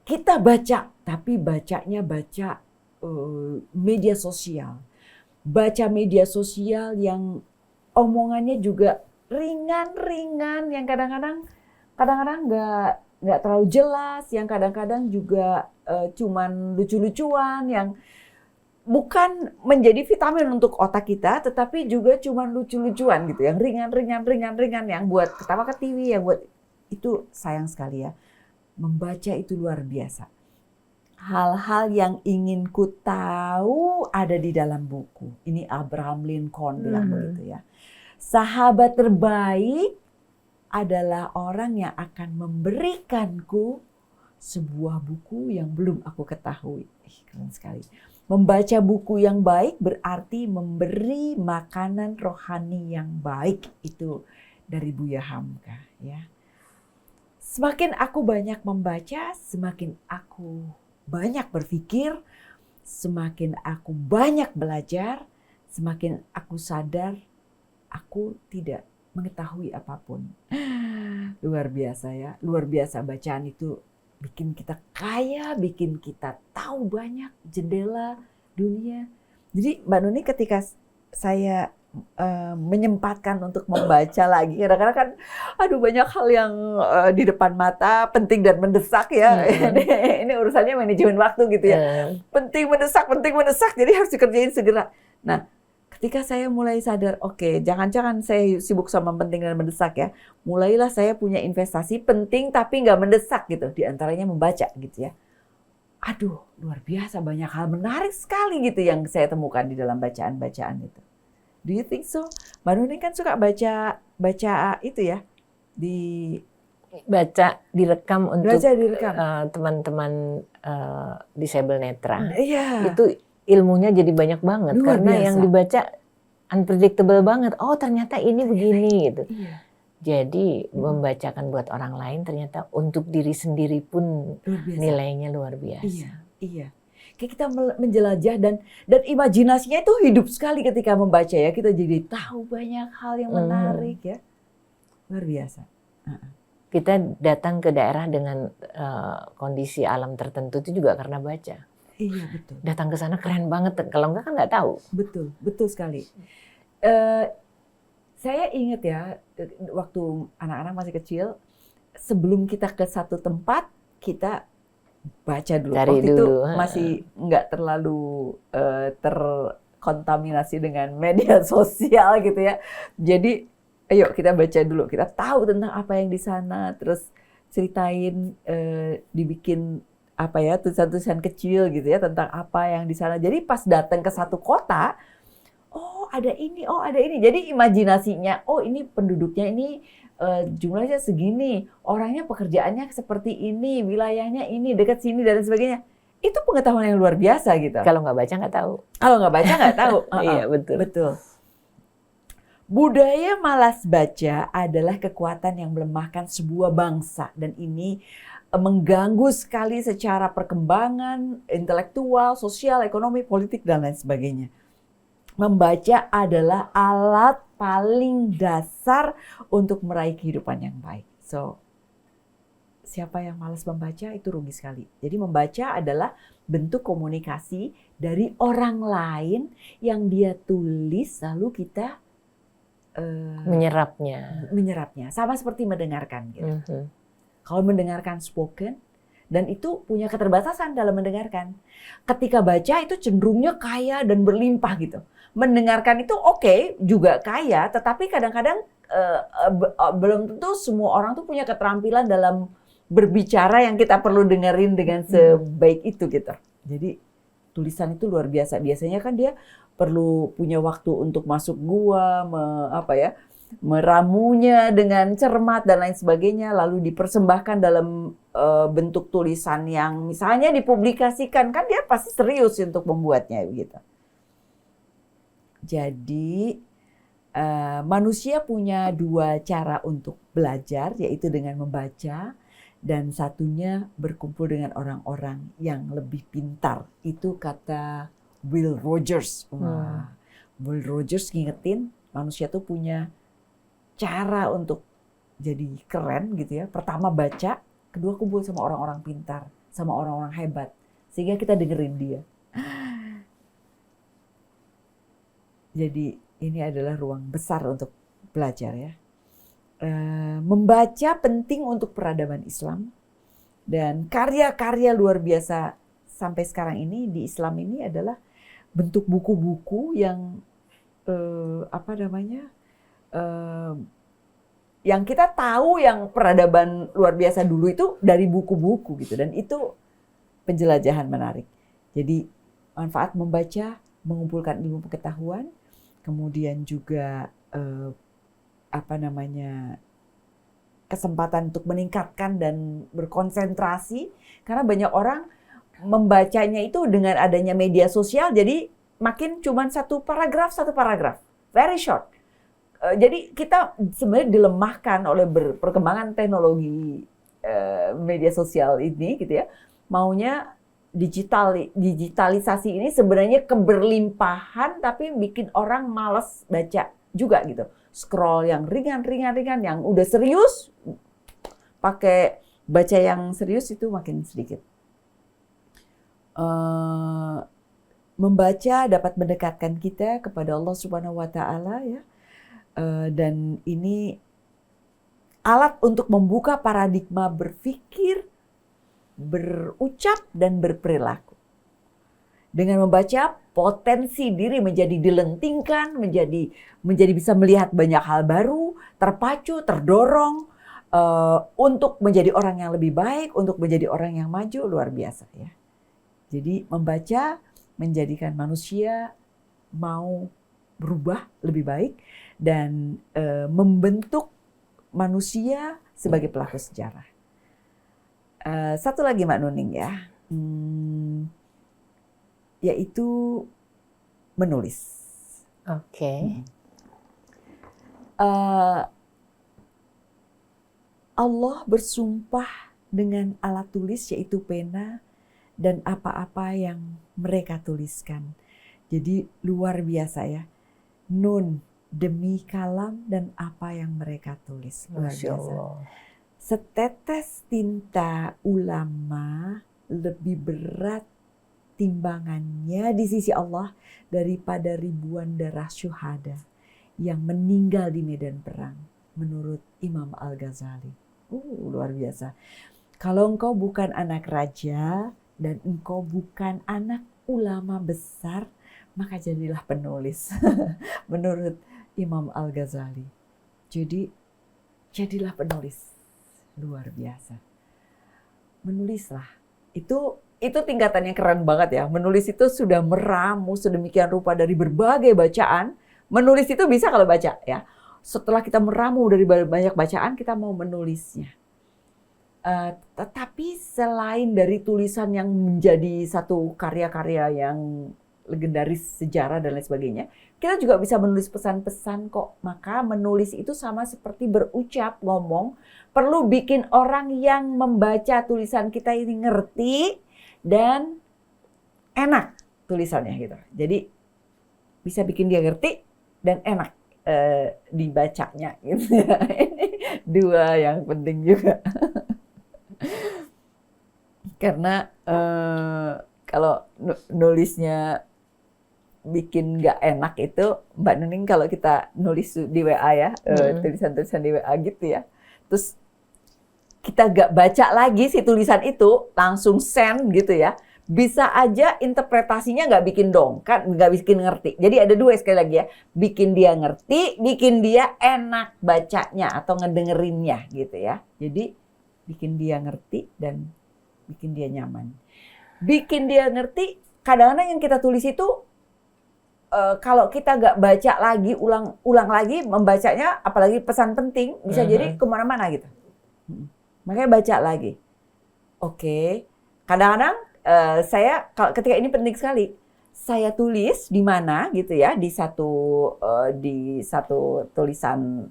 Kita baca, tapi bacanya baca media sosial. Baca media sosial yang omongannya juga ringan-ringan, yang kadang-kadang nggak terlalu jelas, yang kadang-kadang juga cuman lucu-lucuan, yang bukan menjadi vitamin untuk otak kita, tetapi juga cuman lucu-lucuan gitu, yang ringan, yang buat ketawa ke TV, yang buat itu sayang sekali ya. Membaca itu luar biasa. Hal-hal yang ingin ku tahu ada di dalam buku. Ini Abraham Lincoln bilang begitu ya. Sahabat terbaik adalah orang yang akan memberikanku sebuah buku yang belum aku ketahui. Keren sekali. Membaca buku yang baik berarti memberi makanan rohani yang baik. Itu dari Buya Hamka ya. Semakin aku banyak membaca, semakin aku banyak berpikir, semakin aku banyak belajar, semakin aku sadar aku tidak mengetahui apapun. Luar biasa ya, luar biasa bacaan itu bikin kita kaya, bikin kita tahu banyak jendela dunia. Jadi Mbak Nuni ketika saya menyempatkan untuk membaca lagi, kadang-kadang kan aduh banyak hal yang di depan mata penting dan mendesak ya. Ini urusannya manajemen waktu gitu ya. Penting mendesak, jadi harus dikerjain segera. Nah, ketika saya mulai sadar, oke, jangan-jangan saya sibuk sama penting dan mendesak ya. Mulailah saya punya investasi penting tapi nggak mendesak gitu. Di antaranya membaca gitu ya. Aduh, luar biasa banyak hal menarik sekali gitu yang saya temukan di dalam bacaan-bacaan itu. Do you think so? Mbak Nuni kan suka baca itu ya, baca direkam untuk direkam. Teman-teman disable netra. Iya. Itu ilmunya jadi banyak banget Luar karena biasa. yang dibaca unpredictable banget. Oh ternyata ini begini gitu. Iya. Jadi membacakan buat orang lain ternyata untuk diri sendiri pun nilainya luar biasa. Iya. Kayak kita menjelajah dan imajinasinya itu hidup sekali ketika membaca ya. Kita jadi tahu banyak hal yang menarik ya. Luar biasa. Kita datang ke daerah dengan kondisi alam tertentu itu juga karena baca. Iya betul. Datang ke sana keren banget. Kalau enggak kan nggak tahu. Betul sekali. Saya ingat ya waktu anak-anak masih kecil, sebelum kita ke satu tempat, kita baca dulu. Cari Waktu itu dulu. masih nggak terlalu terkontaminasi dengan media sosial gitu ya. Jadi ayo kita baca dulu, kita tahu tentang apa yang di sana, terus ceritain, dibikin apa ya, tulisan-tulisan kecil gitu ya tentang apa yang di sana. Jadi pas datang ke satu kota, oh ada ini, oh ada ini. Jadi imajinasinya, oh ini penduduknya ini jumlahnya segini, orangnya pekerjaannya seperti ini, wilayahnya ini, dekat sini dan sebagainya. Itu pengetahuan yang luar biasa gitu. Kalau nggak baca nggak tahu. Kalau nggak baca nggak tahu. Iya, betul. Betul. Budaya malas baca adalah kekuatan yang melemahkan sebuah bangsa, dan ini mengganggu sekali secara perkembangan intelektual, sosial, ekonomi, politik dan lain sebagainya. Membaca adalah alat paling dasar untuk meraih kehidupan yang baik. So, siapa yang malas membaca itu rugi sekali. Jadi membaca adalah bentuk komunikasi dari orang lain yang dia tulis lalu kita menyerapnya. Sama seperti mendengarkan gitu. Kalau mendengarkan spoken, dan itu punya keterbatasan dalam mendengarkan. Ketika baca itu cenderungnya kaya dan berlimpah gitu. Mendengarkan itu oke, juga kaya, tetapi kadang-kadang belum tentu semua orang tuh punya keterampilan dalam berbicara yang kita perlu dengerin dengan sebaik itu gitu. Jadi tulisan itu luar biasa. Biasanya kan dia perlu punya waktu untuk masuk gua, meramunya dengan cermat dan lain sebagainya, lalu dipersembahkan dalam bentuk tulisan yang misalnya dipublikasikan, kan dia pasti serius untuk membuatnya gitu. Jadi manusia punya dua cara untuk belajar, yaitu dengan membaca dan satunya berkumpul dengan orang-orang yang lebih pintar. Itu kata Will Rogers. Wah, Will Rogers ngingetin manusia tuh punya cara untuk jadi keren gitu ya. Pertama baca, kedua kumpul sama orang-orang pintar, sama orang-orang hebat, sehingga kita dengerin dia. Jadi ini adalah ruang besar untuk belajar ya. Membaca penting untuk peradaban Islam, dan karya-karya luar biasa sampai sekarang ini di Islam ini adalah bentuk buku-buku yang yang kita tahu yang peradaban luar biasa dulu itu dari buku-buku gitu, dan itu penjelajahan menarik. Jadi manfaat membaca, mengumpulkan ilmu pengetahuan, kemudian juga kesempatan untuk meningkatkan dan berkonsentrasi, karena banyak orang membacanya itu dengan adanya media sosial, jadi makin cuman satu paragraf, very short. Jadi kita sebenarnya dilemahkan oleh perkembangan teknologi media sosial ini gitu ya. Maunya digitalisasi ini sebenarnya keberlimpahan, tapi bikin orang malas baca juga gitu. Scroll yang ringan, yang udah serius, pakai baca yang serius itu makin sedikit. Membaca dapat mendekatkan kita kepada Allah Subhanahu wa Ta'ala ya. Dan ini alat untuk membuka paradigma berpikir, berucap dan berperilaku. Dengan membaca, potensi diri menjadi dilentingkan, menjadi bisa melihat banyak hal baru, terpacu, terdorong untuk menjadi orang yang lebih baik, untuk menjadi orang yang maju, luar biasa ya. Jadi membaca menjadikan manusia mau berubah lebih baik dan membentuk manusia sebagai pelaku sejarah. Satu lagi Mbak Nuning ya, yaitu menulis. Oke. Allah bersumpah dengan alat tulis yaitu pena dan apa-apa yang mereka tuliskan. Jadi luar biasa ya. Nun demi kalam dan apa yang mereka tulis. Luar biasa. Setetes tinta ulama lebih berat timbangannya di sisi Allah daripada ribuan darah syuhada yang meninggal di medan perang, menurut Imam Al-Ghazali. Luar biasa. Kalau engkau bukan anak raja dan engkau bukan anak ulama besar, maka jadilah penulis. Menurut Imam Al-Ghazali. Jadi, jadilah penulis. Luar biasa. Menulislah. Itu tingkatannya keren banget ya. Menulis itu sudah meramu sedemikian rupa dari berbagai bacaan. Menulis itu bisa kalau baca ya. Setelah kita meramu dari banyak bacaan, kita mau menulisnya. Tetapi selain dari tulisan yang menjadi satu karya-karya yang legendaris sejarah dan lain sebagainya, kita juga bisa menulis pesan-pesan kok. Maka menulis itu sama seperti berucap, ngomong, perlu bikin orang yang membaca tulisan kita ini ngerti dan enak tulisannya gitu. Jadi bisa bikin dia ngerti dan enak dibacanya gitu ya. Ini dua yang penting juga. Karena kalau nulisnya bikin nggak enak itu, Mbak Nuning, kalau kita nulis di WA ya, tulisan-tulisan di WA gitu ya, terus kita nggak baca lagi si tulisan itu, langsung send gitu ya, bisa aja interpretasinya nggak bikin dong, kan nggak bikin ngerti. Jadi ada dua sekali lagi ya, bikin dia ngerti, bikin dia enak bacanya atau ngedengerinnya gitu ya. Jadi bikin dia ngerti dan bikin dia nyaman. Bikin dia ngerti, kadang-kadang yang kita tulis itu kalau kita nggak baca lagi, ulang lagi membacanya, apalagi pesan penting, bisa jadi kemana-mana gitu. Makanya baca lagi. Oke. Kadang-kadang saya ketika ini penting sekali, saya tulis di mana gitu ya, di satu tulisan,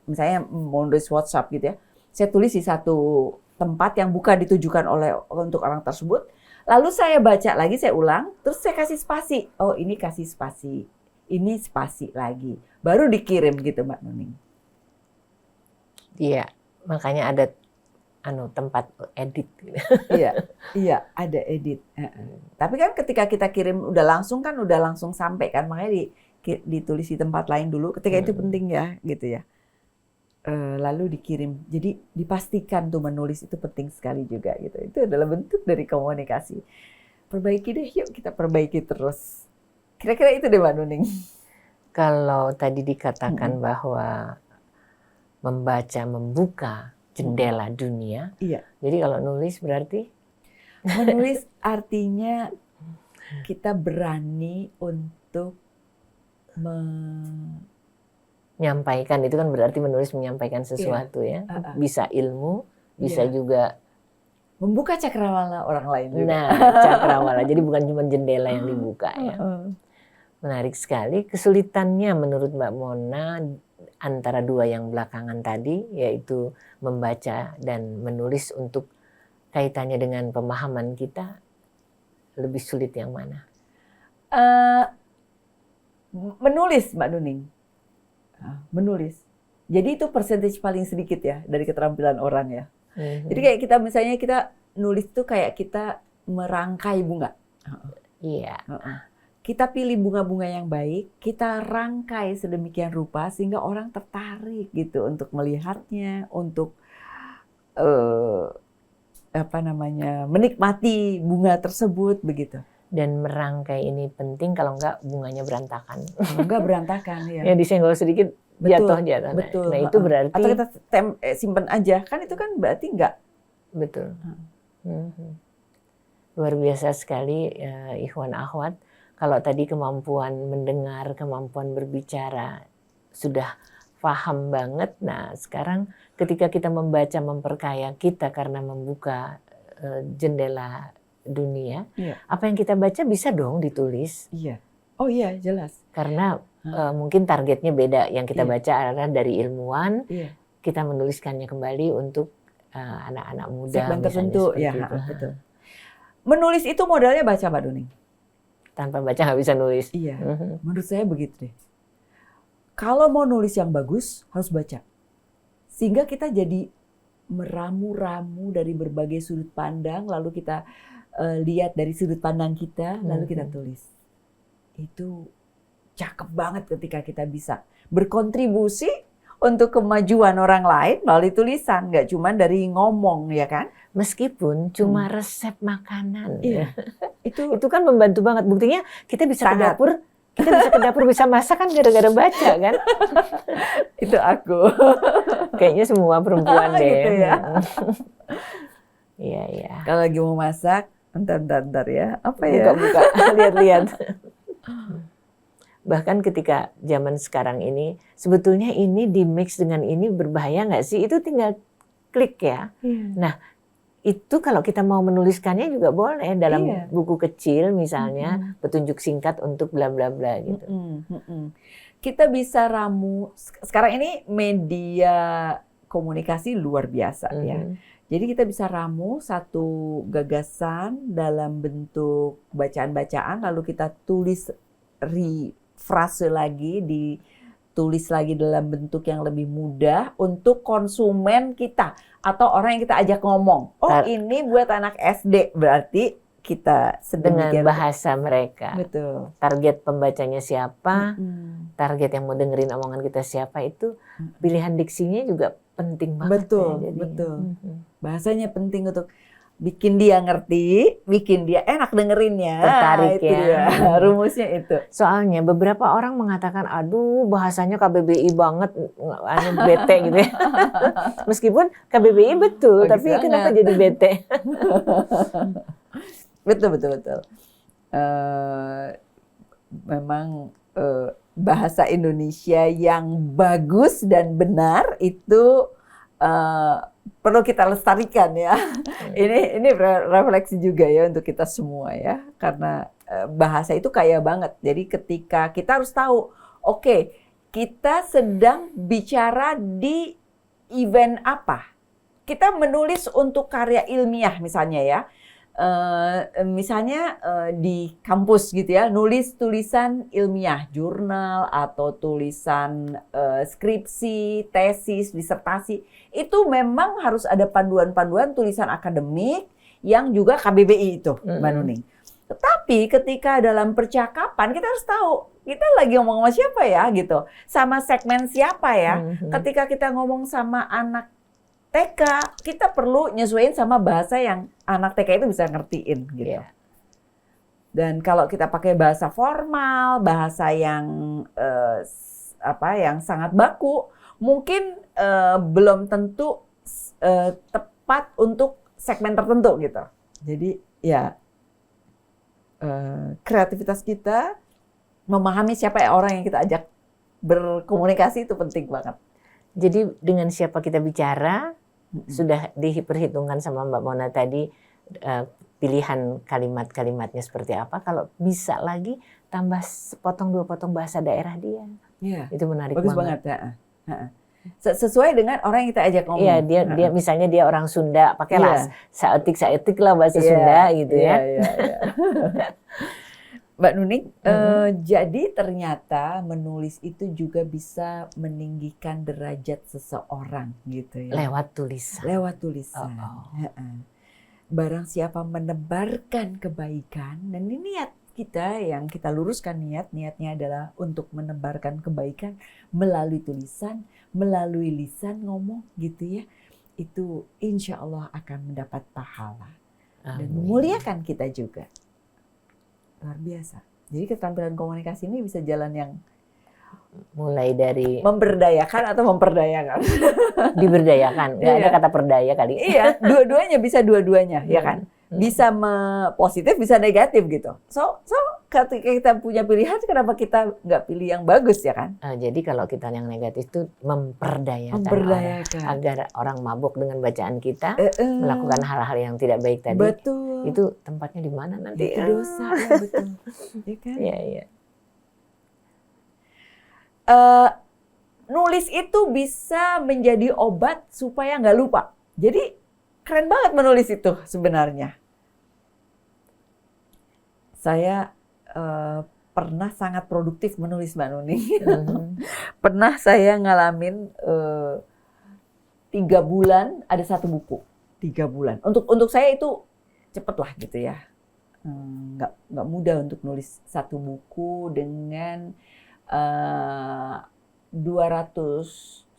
misalnya mau nulis WhatsApp gitu ya. Saya tulis di satu tempat yang bukan ditujukan untuk orang tersebut. Lalu saya baca lagi, saya ulang, terus saya kasih spasi. Oh, ini kasih spasi. Ini spasi lagi. Baru dikirim gitu, Mbak Nuning. Iya, makanya ada tempat edit. Iya, ada edit. Tapi kan ketika kita kirim udah langsung sampai kan, makanya ditulis di tempat lain dulu. Ketika itu penting ya, gitu ya. Lalu dikirim. Jadi dipastikan tuh menulis itu penting sekali juga gitu. Itu adalah bentuk dari komunikasi. Perbaiki deh, yuk kita perbaiki terus. Kira-kira itu deh Mbak Nuning. Kalau tadi dikatakan bahwa membuka jendela dunia. Iya. Jadi kalau nulis berarti? Menulis artinya kita berani untuk menyampaikan, itu kan berarti menulis menyampaikan sesuatu ya. Bisa ilmu, bisa juga membuka cakrawala orang lain juga. Nah, cakrawala. Jadi bukan cuma jendela yang dibuka ya. Menarik sekali. Kesulitannya menurut Mbak Mona antara dua yang belakangan tadi, yaitu membaca dan menulis untuk kaitannya dengan pemahaman kita, lebih sulit yang mana? Menulis, Mbak Nuning. Menulis. Jadi itu persentase paling sedikit ya dari keterampilan orang ya. Jadi kayak kita misalnya kita nulis tuh kayak kita merangkai bunga. Iya. Kita pilih bunga-bunga yang baik, kita rangkai sedemikian rupa sehingga orang tertarik gitu untuk melihatnya, untuk menikmati bunga tersebut begitu. Dan merangkai ini penting, kalau enggak bunganya berantakan. Enggak berantakan ya. Ya disenggol sedikit jatuh. Betul. Nah itu berarti. Atau kita simpan aja, kan itu kan berarti enggak. Betul. Luar biasa sekali ikhwan akhwat. Kalau tadi kemampuan mendengar, kemampuan berbicara sudah paham banget. Nah sekarang ketika kita membaca memperkaya kita karena membuka jendela dunia, apa yang kita baca bisa dong ditulis. Iya. Oh iya, jelas. Karena mungkin targetnya beda. Yang kita baca adalah dari ilmuwan, kita menuliskannya kembali untuk anak-anak muda. Segmen tertentu, ya itu. betul. Menulis itu modalnya baca, Mbak Nuning. Tanpa baca nggak bisa nulis. Iya, menurut saya begitu deh. Kalau mau nulis yang bagus, harus baca. Sehingga kita jadi meramu-ramu dari berbagai sudut pandang, lalu kita lihat dari sudut pandang kita, lalu kita tulis. Itu cakep banget ketika kita bisa berkontribusi untuk kemajuan orang lain melalui tulisan, nggak cuma dari ngomong ya kan? Meskipun cuma resep makanan. Iya. Itu Itu kan membantu banget. Buktinya kita bisa ke Sangat. dapur, bisa masak kan gara-gara baca kan. itu aku. Kayaknya semua perempuan deh. Gitu ya. Iya, iya. Kalau lagi mau masak, bentar ya. Apa ya? Buka-buka, lihat-lihat. Bahkan ketika zaman sekarang ini, sebetulnya ini di mix dengan ini berbahaya nggak sih? Itu tinggal klik ya. Nah, itu kalau kita mau menuliskannya juga boleh dalam Iya. buku kecil misalnya, petunjuk singkat untuk bla bla bla gitu. Kita bisa ramu. Sekarang ini media komunikasi luar biasa ya. Jadi kita bisa ramu satu gagasan dalam bentuk bacaan-bacaan, lalu kita tulis frase lagi, ditulis lagi dalam bentuk yang lebih mudah untuk konsumen kita atau orang yang kita ajak ngomong. Oh, ini buat anak SD, berarti kita Dengan sedemikian bahasa mereka. betul. Target pembacanya siapa, target yang mau dengerin omongan kita siapa, itu pilihan diksinya juga penting banget. Betul, ya, jadi. betul. Bahasanya penting untuk bikin dia ngerti, bikin dia enak dengerinnya. Tertarik itu ya. dia, rumusnya itu. Soalnya beberapa orang mengatakan, aduh bahasanya KBBI banget, bete gitu ya. Meskipun KBBI betul, tapi banget. kenapa jadi bete? Betul. Memang bahasa Indonesia yang bagus dan benar itu perlu kita lestarikan ya. Ini refleksi juga ya untuk kita semua ya, karena bahasa itu kaya banget. Jadi ketika kita harus tahu, oke, kita sedang bicara di event apa. Kita menulis untuk karya ilmiah misalnya ya. Misalnya di kampus gitu ya, nulis tulisan ilmiah, jurnal atau tulisan skripsi, tesis, disertasi, itu memang harus ada panduan-panduan tulisan akademik yang juga KBBI itu, Mbak Nuning. Tetapi ketika dalam percakapan kita harus tahu kita lagi ngomong sama siapa ya gitu, sama segmen siapa ya. Ketika kita ngomong sama anak TK, kita perlu nyesuaiin sama bahasa yang anak TK itu bisa ngertiin gitu. Yeah. Dan kalau kita pakai bahasa formal, bahasa yang yang sangat baku, mungkin belum tentu tepat untuk segmen tertentu gitu. Jadi ya kreativitas kita, memahami siapa orang yang kita ajak berkomunikasi itu penting banget. Jadi dengan siapa kita bicara, sudah diperhitungkan sama Mbak Mona tadi pilihan kalimat-kalimatnya seperti apa. Kalau bisa lagi tambah sepotong dua potong bahasa daerah dia. Iya. Itu menarik bagus banget. Sesuai dengan orang yang kita ajak ngomong. Iya, dia misalnya dia orang Sunda, pakailah saetik lah bahasa Sunda gitu ya. Iya. Mbak Nuning, jadi ternyata menulis itu juga bisa meninggikan derajat seseorang gitu ya. Lewat tulisan. Lewat tulisan. Barang siapa menebarkan kebaikan, dan ini niat kita yang kita luruskan niatnya adalah untuk menebarkan kebaikan melalui tulisan, melalui lisan ngomong gitu ya. Itu insya Allah akan mendapat pahala. Dan memuliakan kita juga. Luar biasa. Jadi keterampilan komunikasi ini bisa jalan yang mulai dari memberdayakan atau memperdayakan. Diberdayakan, nggak ada kata perdaya kali. Iya, dua-duanya bisa dua-duanya, ya kan? Bisa positif, bisa negatif gitu. So ketika kita punya pilihan, kenapa kita nggak pilih yang bagus ya kan? Jadi kalau kita yang negatif itu memperdayakan. Orang, agar orang mabuk dengan bacaan kita, melakukan hal-hal yang tidak baik tadi. Betul. Itu tempatnya di mana nanti? Itu dosa, ya betul. Ya kan? Iya. Nulis itu bisa menjadi obat supaya nggak lupa. Jadi keren banget menulis itu sebenarnya. Saya pernah sangat produktif menulis, Mbak Nuning. Pernah saya ngalamin 3 bulan ada 1 buku. 3 bulan. Untuk saya itu cepet lah gitu ya. Nggak mudah untuk nulis 1 buku dengan 200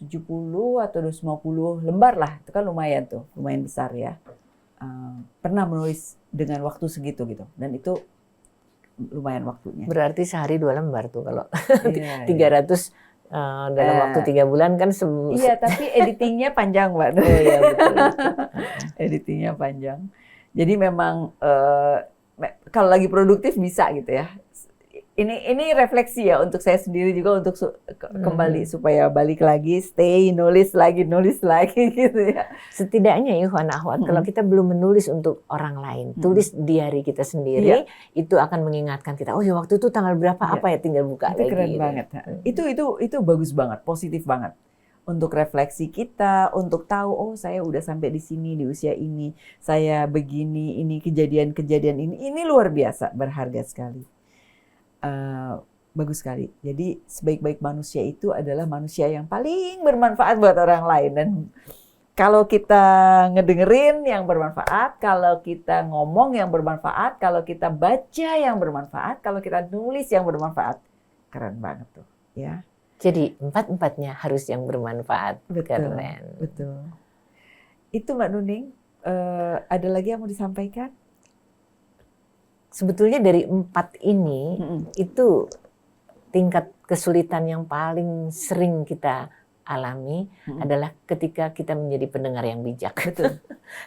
270 atau 250 lembar lah. Itu kan lumayan tuh, lumayan besar ya. Pernah menulis dengan waktu segitu gitu. Dan itu lumayan waktunya. Berarti sehari 2 lembar tuh kalau Iya, 300 dalam waktu 3 bulan kan iya, tapi editingnya panjang, Mbak. Oh iya betul. Editingnya panjang. Jadi memang kalau lagi produktif bisa gitu ya. Ini refleksi ya untuk saya sendiri juga untuk kembali supaya balik lagi, stay, nulis lagi gitu ya. Setidaknya Ikhwan Akhwat, kalau kita belum menulis untuk orang lain, tulis diari kita sendiri, itu akan mengingatkan kita, oh ya waktu itu tanggal berapa apa ya, tinggal buka itu lagi. Keren gitu. banget. Itu bagus banget, positif banget. Untuk refleksi kita, untuk tahu, oh saya udah sampai di sini di usia ini, saya begini, ini kejadian-kejadian ini luar biasa, berharga sekali. Bagus sekali. Jadi sebaik-baik manusia itu adalah manusia yang paling bermanfaat buat orang lain. Dan kalau kita ngedengerin yang bermanfaat, kalau kita ngomong yang bermanfaat, kalau kita baca yang bermanfaat, kalau kita nulis yang bermanfaat, keren banget tuh, ya. Jadi 4-4-nya harus yang bermanfaat. Betul, Keren. betul. Itu Mbak Nuning, ada lagi yang mau disampaikan? Sebetulnya dari 4 ini, itu tingkat kesulitan yang paling sering kita alami adalah ketika kita menjadi pendengar yang bijak. Betul.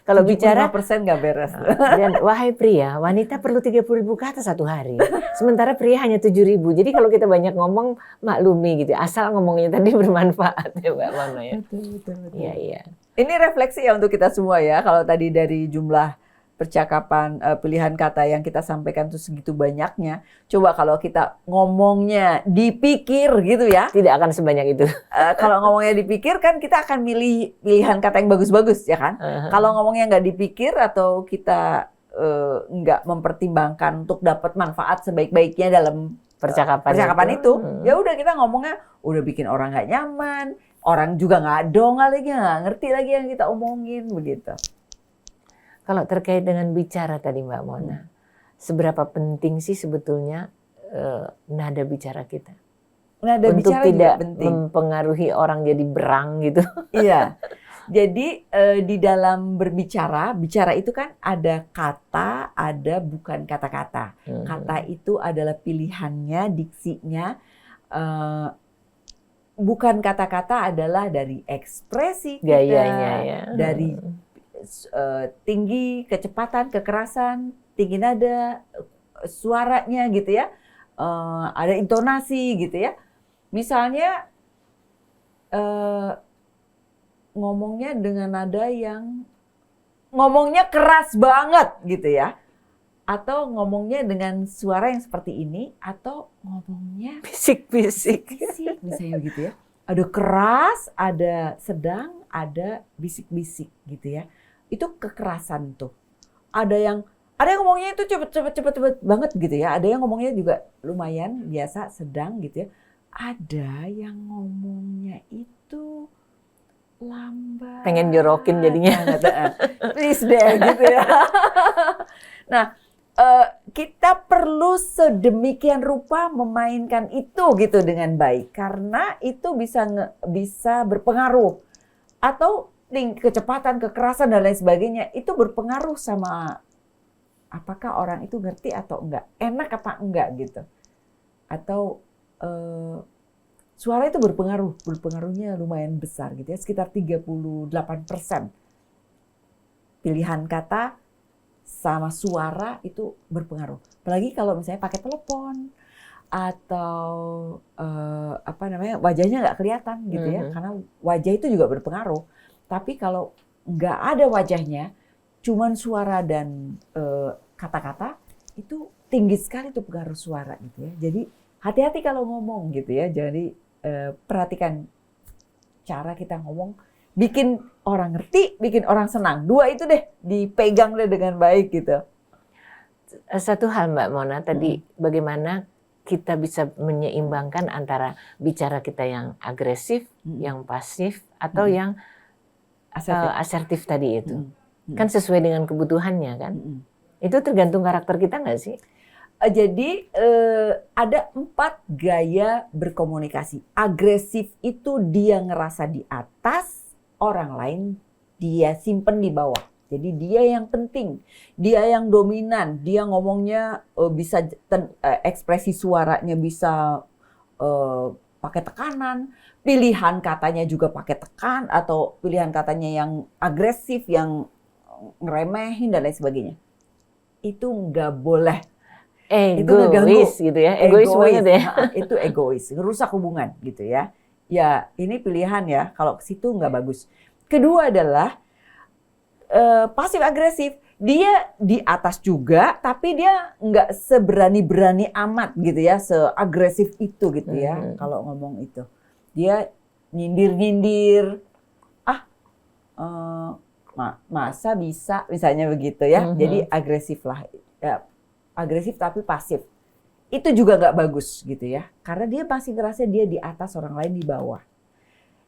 Kalau bicara 75% nggak beres. dan wahai pria, wanita perlu 30.000 ke atas satu hari. Sementara pria hanya 7.000. Jadi kalau kita banyak ngomong, maklumi gitu. Asal ngomongnya tadi bermanfaat ya Mbak Mona ya. Betul. Iya, iya. Ini refleksi ya untuk kita semua ya. Kalau tadi dari jumlah percakapan, pilihan kata yang kita sampaikan itu segitu banyaknya. Coba kalau kita ngomongnya dipikir gitu ya. Tidak akan sebanyak itu. Kalau ngomongnya dipikir kan kita akan milih pilihan kata yang bagus-bagus ya kan. Kalau ngomongnya nggak dipikir atau kita nggak mempertimbangkan untuk dapat manfaat sebaik-baiknya dalam percakapan itu, ya udah kita ngomongnya udah bikin orang nggak nyaman, orang juga nggak dongal lagi, nggak ngerti lagi yang kita omongin begitu. Kalau terkait dengan bicara tadi Mbak Mona, seberapa penting sih sebetulnya nada bicara kita? Nada untuk bicara tidak juga penting. Mempengaruhi orang jadi berang gitu. Iya. Jadi di dalam berbicara, bicara itu kan ada kata, ada bukan kata-kata. Kata itu adalah pilihannya, diksinya. Bukan kata-kata adalah dari ekspresi kita, gayanya ya. Dari tinggi, kecepatan, kekerasan, tinggi nada, suaranya gitu ya. Ada intonasi gitu ya. Misalnya ngomongnya dengan nada yang ngomongnya keras banget gitu ya. Atau ngomongnya dengan suara yang seperti ini, atau ngomongnya bisik-bisik. Misalnya gitu ya. Ada keras, ada sedang, ada bisik-bisik gitu ya. Itu kekerasan tuh. Ada yang ngomongnya itu cepet banget gitu ya. Ada yang ngomongnya juga lumayan biasa, sedang gitu ya. Ada yang ngomongnya itu lambat. Pengen jorokin jadinya. Please deh gitu ya. Nah, kita perlu sedemikian rupa memainkan itu gitu dengan baik. Karena itu bisa berpengaruh. Atau kecepatan, kekerasan dan lain sebagainya itu berpengaruh sama apakah orang itu ngerti atau enggak, enak apa enggak gitu. Atau suara itu berpengaruhnya lumayan besar gitu ya, sekitar 38%. Pilihan kata sama suara itu berpengaruh. Apalagi kalau misalnya pakai telepon atau wajahnya nggak kelihatan gitu ya, karena wajah itu juga berpengaruh. Tapi kalau nggak ada wajahnya, cuman suara dan kata-kata, itu tinggi sekali tuh pengaruh suara gitu ya. Jadi hati-hati kalau ngomong gitu ya. Jadi perhatikan cara kita ngomong, bikin orang ngerti, bikin orang senang. 2 itu deh, dipegang deh dengan baik gitu. Satu hal Mbak Mona tadi, bagaimana kita bisa menyeimbangkan antara bicara kita yang agresif, yang pasif, atau yang asertif tadi itu. Kan sesuai dengan kebutuhannya kan. Itu tergantung karakter kita nggak sih? Jadi ada 4 gaya berkomunikasi. Agresif itu dia ngerasa di atas, orang lain dia simpen di bawah. Jadi dia yang penting, dia yang dominan, dia ngomongnya bisa ekspresi suaranya bisa pakai tekanan, pilihan katanya juga pakai tekan atau pilihan katanya yang agresif, yang ngeremehin dan lain sebagainya. Itu nggak boleh. Itu ngeganggu. Egois gitu ya, egois banget ya. Itu egois, rusak hubungan gitu ya. Ya ini pilihan ya, kalau ke situ nggak bagus. Kedua adalah pasif agresif. Dia di atas juga, tapi dia nggak seberani-berani amat gitu ya, seagresif itu gitu ya. Kalau ngomong itu, dia nyindir-nyindir. Masa bisa, misalnya begitu ya. Jadi agresif lah, ya, agresif tapi pasif. Itu juga nggak bagus gitu ya, karena dia masih ngerasa dia di atas, orang lain di bawah.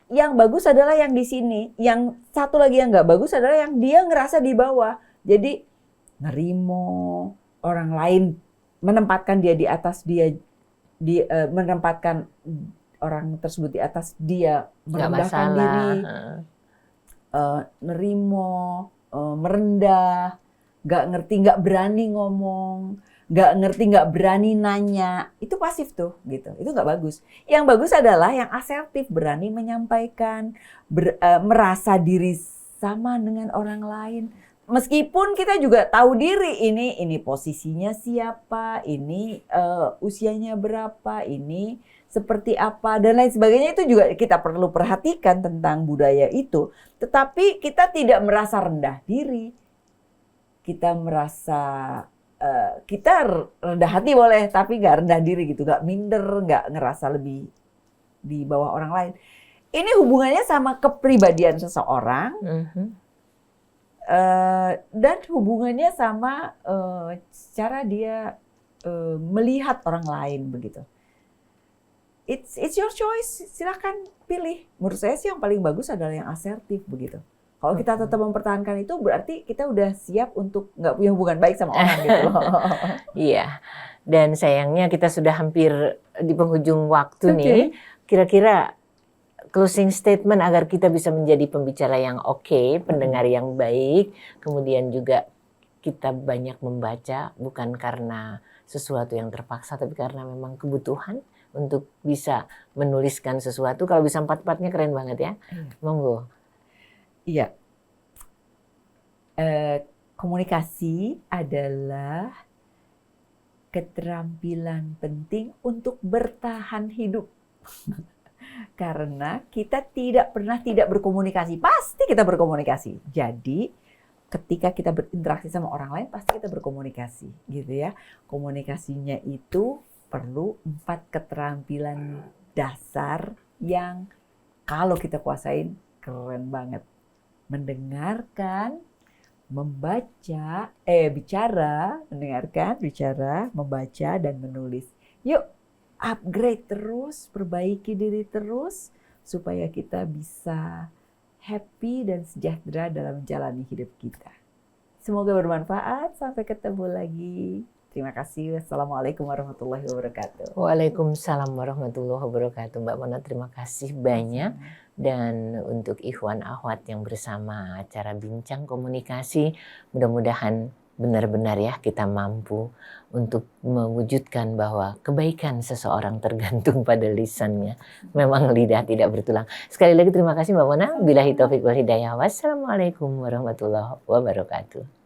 Yang bagus adalah yang di sini. Yang satu lagi yang nggak bagus adalah yang dia ngerasa di bawah. Jadi nerimo orang lain menempatkan dia di atas, menempatkan orang tersebut di atas dia, merendahkan diri, nerimo, merendah, nggak ngerti, nggak berani ngomong, nggak ngerti, nggak berani nanya, itu pasif tuh gitu, itu nggak bagus. Yang bagus adalah yang asertif, berani menyampaikan, merasa diri sama dengan orang lain. Meskipun kita juga tahu diri, ini posisinya siapa, ini usianya berapa, ini seperti apa dan lain sebagainya, itu juga kita perlu perhatikan tentang budaya itu. Tetapi kita tidak merasa rendah diri, kita merasa kita rendah hati boleh, tapi nggak rendah diri gitu, nggak minder, nggak ngerasa lebih di bawah orang lain. Ini hubungannya sama kepribadian seseorang. Dan hubungannya sama cara dia melihat orang lain begitu. It's your choice, silakan pilih. Menurut saya sih yang paling bagus adalah yang asertif begitu. Kalau kita tetap mempertahankan itu, berarti kita udah siap untuk nggak punya hubungan baik sama orang gitu loh. Iya, dan sayangnya kita sudah hampir di penghujung waktu nih. Kira-kira closing statement agar kita bisa menjadi pembicara yang oke, pendengar yang baik, kemudian juga kita banyak membaca bukan karena sesuatu yang terpaksa, tapi karena memang kebutuhan untuk bisa menuliskan sesuatu. Kalau bisa 4-4-nya keren banget ya. Monggo. Iya. Komunikasi adalah keterampilan penting untuk bertahan hidup. Karena kita tidak pernah tidak berkomunikasi, pasti kita berkomunikasi. Jadi ketika kita berinteraksi sama orang lain, pasti kita berkomunikasi, gitu ya. Komunikasinya itu perlu 4 keterampilan dasar yang kalau kita kuasain keren banget. Mendengarkan, membaca, mendengarkan, bicara, membaca, dan menulis. Yuk, upgrade terus, perbaiki diri terus, supaya kita bisa happy dan sejahtera dalam menjalani hidup kita. Semoga bermanfaat, sampai ketemu lagi. Terima kasih. Wassalamualaikum warahmatullahi wabarakatuh. Waalaikumsalam warahmatullahi wabarakatuh. Mbak Mona, terima kasih banyak. Dan untuk ikhwan akhwat yang bersama acara Bincang Komunikasi, mudah-mudahan benar-benar ya kita mampu untuk mewujudkan bahwa kebaikan seseorang tergantung pada lisannya. Memang lidah tidak bertulang. Sekali lagi terima kasih Mbak Mona. Billahi taufiq wal hidayah. Wassalamualaikum warahmatullahi wabarakatuh.